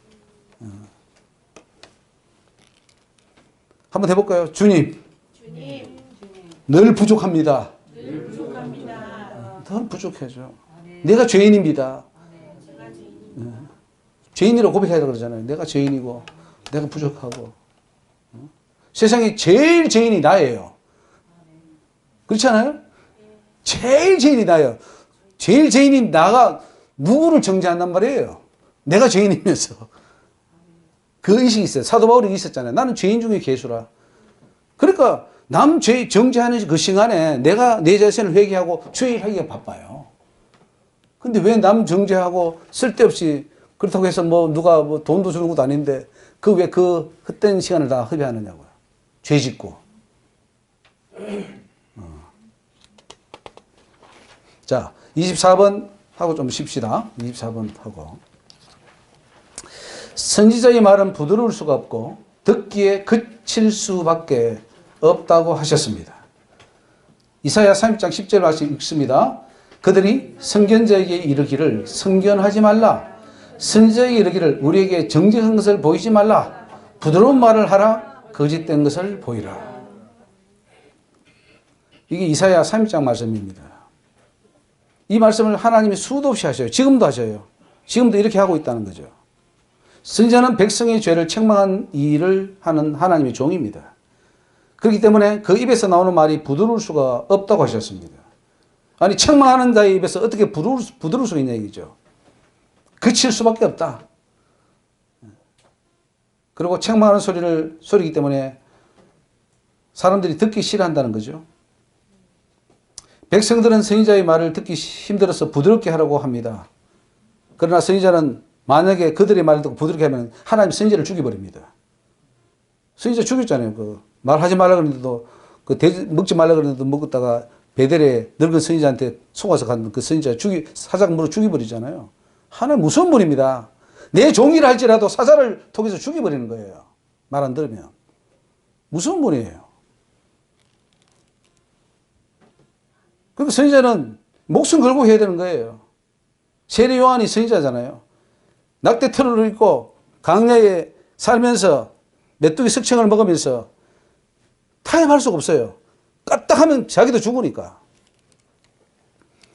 한번 해볼까요? 주님, 늘 부족합니다. 늘 부족해져. 내가 죄인입니다. 죄인이라고 고백해야 그러잖아요. 내가 죄인이고 내가 부족하고 세상에 제일 죄인이 나예요. 그렇지 않아요? 제일 죄인이 나예요. 제일 죄인인 나가 누구를 정죄한단 말이에요. 내가 죄인이면서. 그 의식이 있어요. 사도 바울이 있었잖아요. 나는 죄인 중에 괴수라. 그러니까 남 죄 정죄하는 그 시간에 내가 내 자신을 회개하고 주의 하기가 바빠요. 근데 왜 남 정죄하고 쓸데없이 그렇다고 해서 뭐 누가 뭐 돈도 주는 것도 아닌데 그 왜 그 헛된 시간을 다 허비하느냐고요. 죄 짓고. 자, 24번 하고 좀 쉽시다. 24번 하고. 선지자의 말은 부드러울 수가 없고 듣기에 그칠 수밖에 없다고 하셨습니다. 이사야 30장 10절 말씀 읽습니다. 그들이 선견자에게 이르기를 선견하지 말라. 선지자에게 이르기를 우리에게 정직한 것을 보이지 말라. 부드러운 말을 하라. 거짓된 것을 보이라. 이게 이사야 30장 말씀입니다. 이 말씀을 하나님이 수도 없이 하셔요. 지금도 하셔요. 지금도 이렇게 하고 있다는 거죠. 선지자는 백성의 죄를 책망한 일을 하는 하나님의 종입니다. 그렇기 때문에 그 입에서 나오는 말이 부드러울 수가 없다고 하셨습니다. 아니 책망하는 자의 입에서 어떻게 부드러울 수 있냐 얘기죠. 그칠 수밖에 없다. 그리고 책망하는 소리이기 때문에 사람들이 듣기 싫어한다는 거죠. 백성들은 선지자의 말을 듣기 힘들어서 부드럽게 하라고 합니다. 그러나 선지자는 만약에 그들의 말을 듣고 부드럽게 하면 하나님 선지자를 죽여버립니다. 선지자 죽였잖아요. 그 말하지 말라 그랬는데도 그 돼지 먹지 말라 그랬는데도 먹었다가 베델에 늙은 선지자한테 속아서 간 그 선지자 사자물어 죽여버리잖아요. 하나님 무서운 분입니다. 내 종이라 할지라도 사자를 통해서 죽여버리는 거예요. 말 안 들으면. 무서운 분이에요. 그러니까 선지자는 목숨 걸고 해야 되는 거예요. 세례 요한이 선지자잖아요. 낙대 털을 입고 강야에 살면서 메뚜기 석청을 먹으면서 타협할 수가 없어요. 까딱하면 자기도 죽으니까.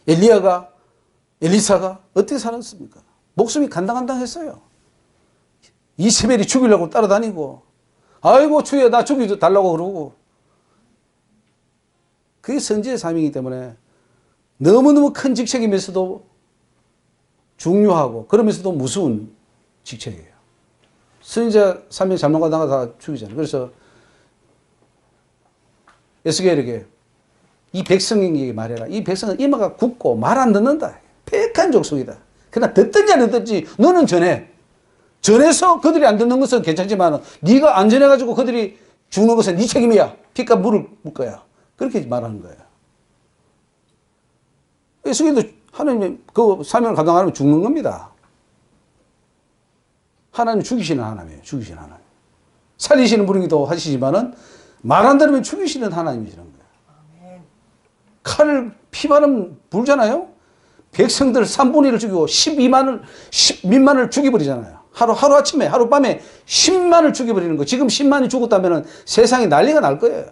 엘리사가 어떻게 살았습니까? 목숨이 간당간당했어요. 이세벨이 죽이려고 따라다니고 아이고 주여 나 죽여달라고 그러고. 그게 선지의 삶이기 때문에 너무너무 큰 직책이면서도 중요하고 그러면서도 무서운 직책이에요. 선지자 3명 잘못 가다가 다 죽이잖아요. 그래서 에스겔에게 이 백성에게 말해라. 이 백성은 이마가 굳고 말 안 듣는다. 폐역한 족속이다. 그러나 듣든지 안 듣든지 너는 전해. 전해서 그들이 안 듣는 것은 괜찮지만 네가 안 전해가지고 그들이 죽는 것은 네 책임이야. 피값 물을 거야. 그렇게 말하는 거예요. 에스겔도 하나님의 그 사명을 감당하면 죽는 겁니다. 하나님 죽이시는 하나님이에요. 죽이시는 하나님. 살리시는 분이기도 하시지만은 말 안 들으면 죽이시는 하나님이시는 거예요. 칼을 피바람 불잖아요. 백성들 3분의 1을 죽이고 10만을 죽여버리잖아요. 하루아침에 하룻밤에 10만을 죽여버리는 거. 지금 10만이 죽었다면 세상에 난리가 날 거예요.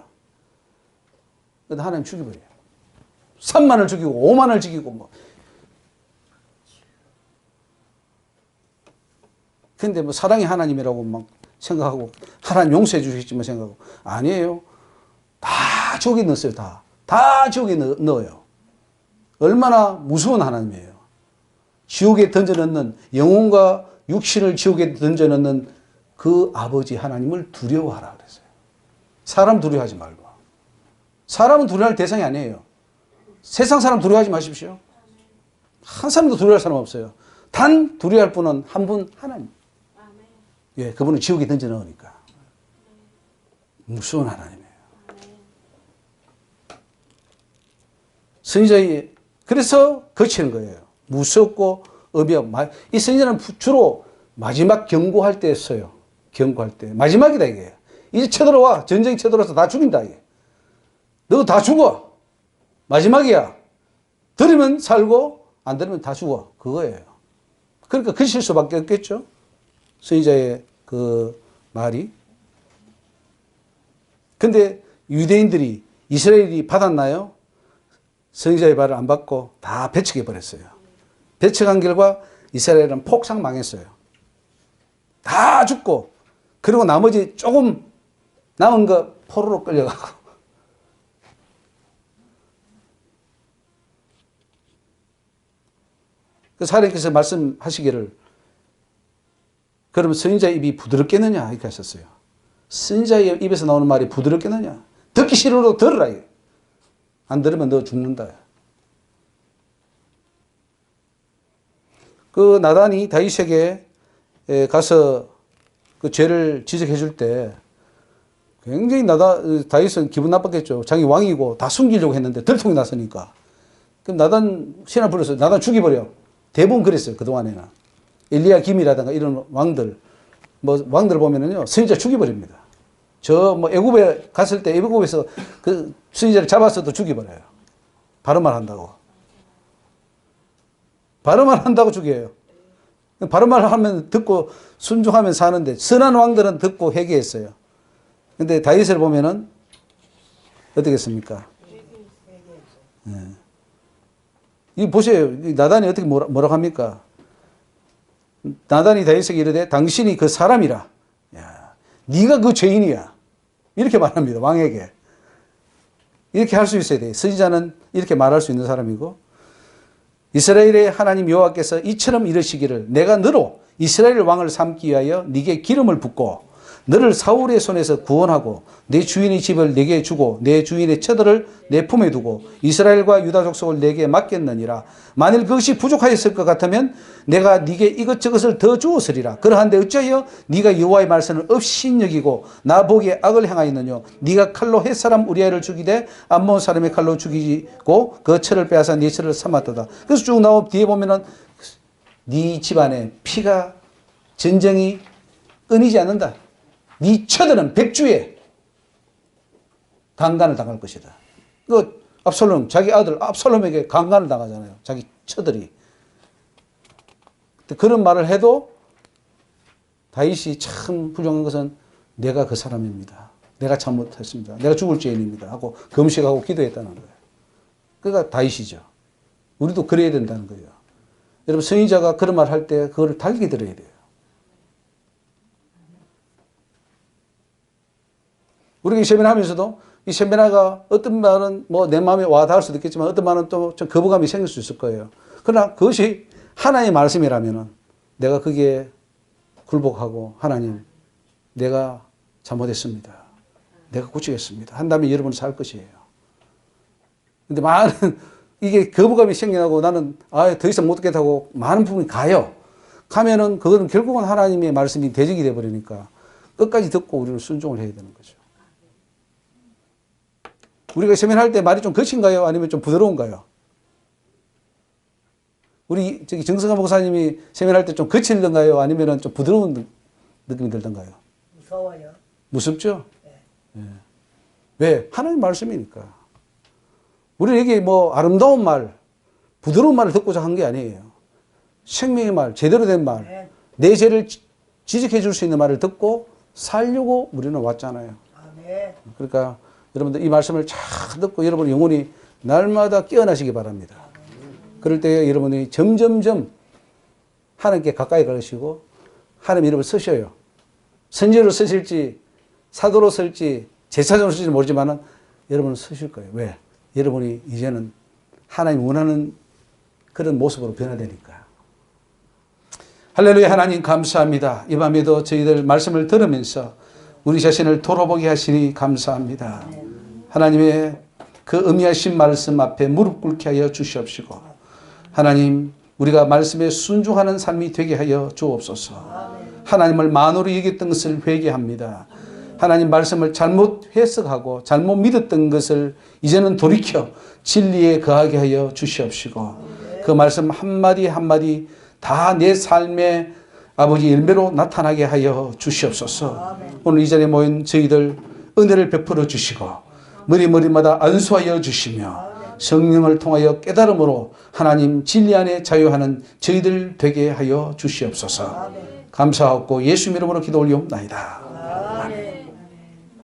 근데 하나님 죽여버려요. 3만을 죽이고 5만을 죽이고 뭐. 근데 뭐 사랑이 하나님이라고 막 생각하고 하나님 용서해 주시겠지만 생각하고 아니에요. 다 지옥에 넣었어요. 다 지옥에 넣어요. 얼마나 무서운 하나님이에요. 지옥에 던져넣는 영혼과 육신을 지옥에 던져넣는 그 아버지 하나님을 두려워하라 그랬어요. 사람 두려워하지 말고. 사람은 두려워할 대상이 아니에요. 세상 사람 두려워하지 마십시오. 한 사람도 두려워할 사람 없어요. 단 두려워할 분은 한 분 하나님. 예, 그분은 지옥에 던져 넣으니까. 무서운 하나님이에요. 선지자의 그래서 거치는 거예요. 무섭고 의미 없고. 이 선지자는 주로 마지막 경고할 때 써요. 경고할 때. 마지막이다 이게. 이제 쳐들어와. 전쟁이 쳐들어와서 다 죽인다 이게. 너 다 죽어. 마지막이야. 들으면 살고 안 들으면 다 죽어. 그거예요. 그러니까 그칠 수밖에 없겠죠. 선지자의 그 말이. 근데 유대인들이 이스라엘이 받았나요? 선지자의 말을 안 받고 다 배척해 버렸어요. 배척한 결과 이스라엘은 폭삭 망했어요. 다 죽고 그리고 나머지 조금 남은 거 포로로 끌려가고. 그 사령께서 말씀하시기를 그러면 선지자의 입이 부드럽겠느냐 이렇게 하셨어요. 선지자의 입에서 나오는 말이 부드럽겠느냐. 듣기 싫어도 들으라. 안 들으면 너 죽는다. 그 나단이 다윗에게 가서 그 죄를 지적해 줄 때 굉장히 다윗은 기분 나빴겠죠. 자기 왕이고 다 숨기려고 했는데 들통이 났으니까. 그럼 나단 신하 불러서 나단 죽여버려. 대부분 그랬어요. 그동안에는. 엘리야 김이라든가 이런 왕들, 뭐 왕들 보면은요, 선지자 죽여버립니다. 저 뭐 애굽에 갔을 때 애굽에서 그 선지자를 잡았어도 죽여버려요. 바른말 한다고. 바른말 한다고 죽여요. 바른말 하면 듣고 순종하면 사는데 선한 왕들은 듣고 회개했어요. 근데 다윗을 보면은 어떻게 했습니까? 네. 이 보세요. 나단이 어떻게 뭐라고 합니까? 나단이 다윗에게 이르되 당신이 그 사람이라. 야, 네가 그 죄인이야. 이렇게 말합니다. 왕에게. 이렇게 할 수 있어야 돼. 선지자는 이렇게 말할 수 있는 사람이고, 이스라엘의 하나님 여호와께서 이처럼 이르시기를 내가 너로 이스라엘 왕을 삼기 위하여 네게 기름을 붓고 너를 사울의 손에서 구원하고 내 주인의 집을 내게 주고 내 주인의 처들을 내 품에 두고 이스라엘과 유다 족속을 내게 맡겼느니라. 만일 그것이 부족하였을 것 같으면 내가 네게 이것저것을 더 주었으리라. 그러한데 어찌하여 네가 여호와의 말씀을 업신여기고 나 보기에 악을 행하였느냐. 네가 칼로 햇사람 우리아를 죽이되 암몬 사람의 칼로 죽이고 그 처를 빼앗아 네 처를 삼았도다. 그래서 쭉 나오 뒤에 보면은 네 집안에 피가 전쟁이 끊이지 않는다. 네 처들은 백주에 강간을 당할 것이다. 그 압살롬, 자기 아들 압살롬에게 강간을 당하잖아요. 자기 처들이. 그런 말을 해도 다윗이 참 훌륭한 것은 내가 그 사람입니다. 내가 잘못했습니다. 내가 죽을 죄인입니다. 하고 금식하고 기도했다는 거예요. 그러니까 다윗이죠. 우리도 그래야 된다는 거예요. 여러분 선지자가 그런 말 할 때 그걸 달게 들어야 돼요. 우리가 이 세미나 하면서도 이 세미나가 어떤 말은 뭐 내 마음에 와 닿을 수도 있겠지만 어떤 말은 또 좀 거부감이 생길 수 있을 거예요. 그러나 그것이 하나님의 말씀이라면은 내가 거기에 굴복하고 하나님 내가 잘못했습니다. 내가 고치겠습니다. 한다면 여러분은 살 것이에요. 근데 많은 이게 거부감이 생겨나고 나는 더 이상 못 듣겠다고 많은 부분이 가요. 가면은 그거는 결국은 하나님의 말씀이 대적이 돼버리니까 끝까지 듣고 우리는 순종을 해야 되는 거죠. 우리가 세면할 때 말이 좀 거친가요? 아니면 좀 부드러운가요? 우리 저기 정성환 목사님이 세면할 때 좀 거칠던가요? 아니면 좀 부드러운 느낌이 들던가요? 무서워요. 무섭죠? 네. 왜? 하나님 말씀이니까. 우리는 여기 뭐 아름다운 말, 부드러운 말을 듣고자 한 게 아니에요. 생명의 말, 제대로 된 말, 내 죄를 지적해 줄 수 있는 말을 듣고 살려고 우리는 왔잖아요. 그러니까 여러분들 이 말씀을 잘 듣고 여러분의 영혼이 날마다 깨어나시기 바랍니다. 그럴 때 여러분이 점점점 하나님께 가까이 가시고 하나님 이름을 쓰셔요. 선지자로 쓰실지 사도로 쓸지 제사장으로 쓸지 모르지만 여러분은 쓰실 거예요. 왜? 여러분이 이제는 하나님 원하는 그런 모습으로 변화되니까. 할렐루야. 하나님 감사합니다. 이 밤에도 저희들 말씀을 들으면서 우리 자신을 돌아보게 하시니 감사합니다. 하나님의 그 의미하신 말씀 앞에 무릎 꿇게 하여 주시옵시고 하나님 우리가 말씀에 순종하는 삶이 되게 하여 주옵소서. 하나님을 만으로 여겼던 것을 회개합니다. 하나님 말씀을 잘못 해석하고 잘못 믿었던 것을 이제는 돌이켜 진리에 거하게 하여 주시옵시고 그 말씀 한마디 한마디 다 내 삶의 아버지 열매로 나타나게 하여 주시옵소서. 오늘 이 자리에 모인 저희들 은혜를 베풀어 주시고 머리마다 안수하여 주시며 성령을 통하여 깨달음으로 하나님 진리 안에 자유하는 저희들 되게 하여 주시옵소서. 감사하고 예수 이름으로 기도 올리옵나이다.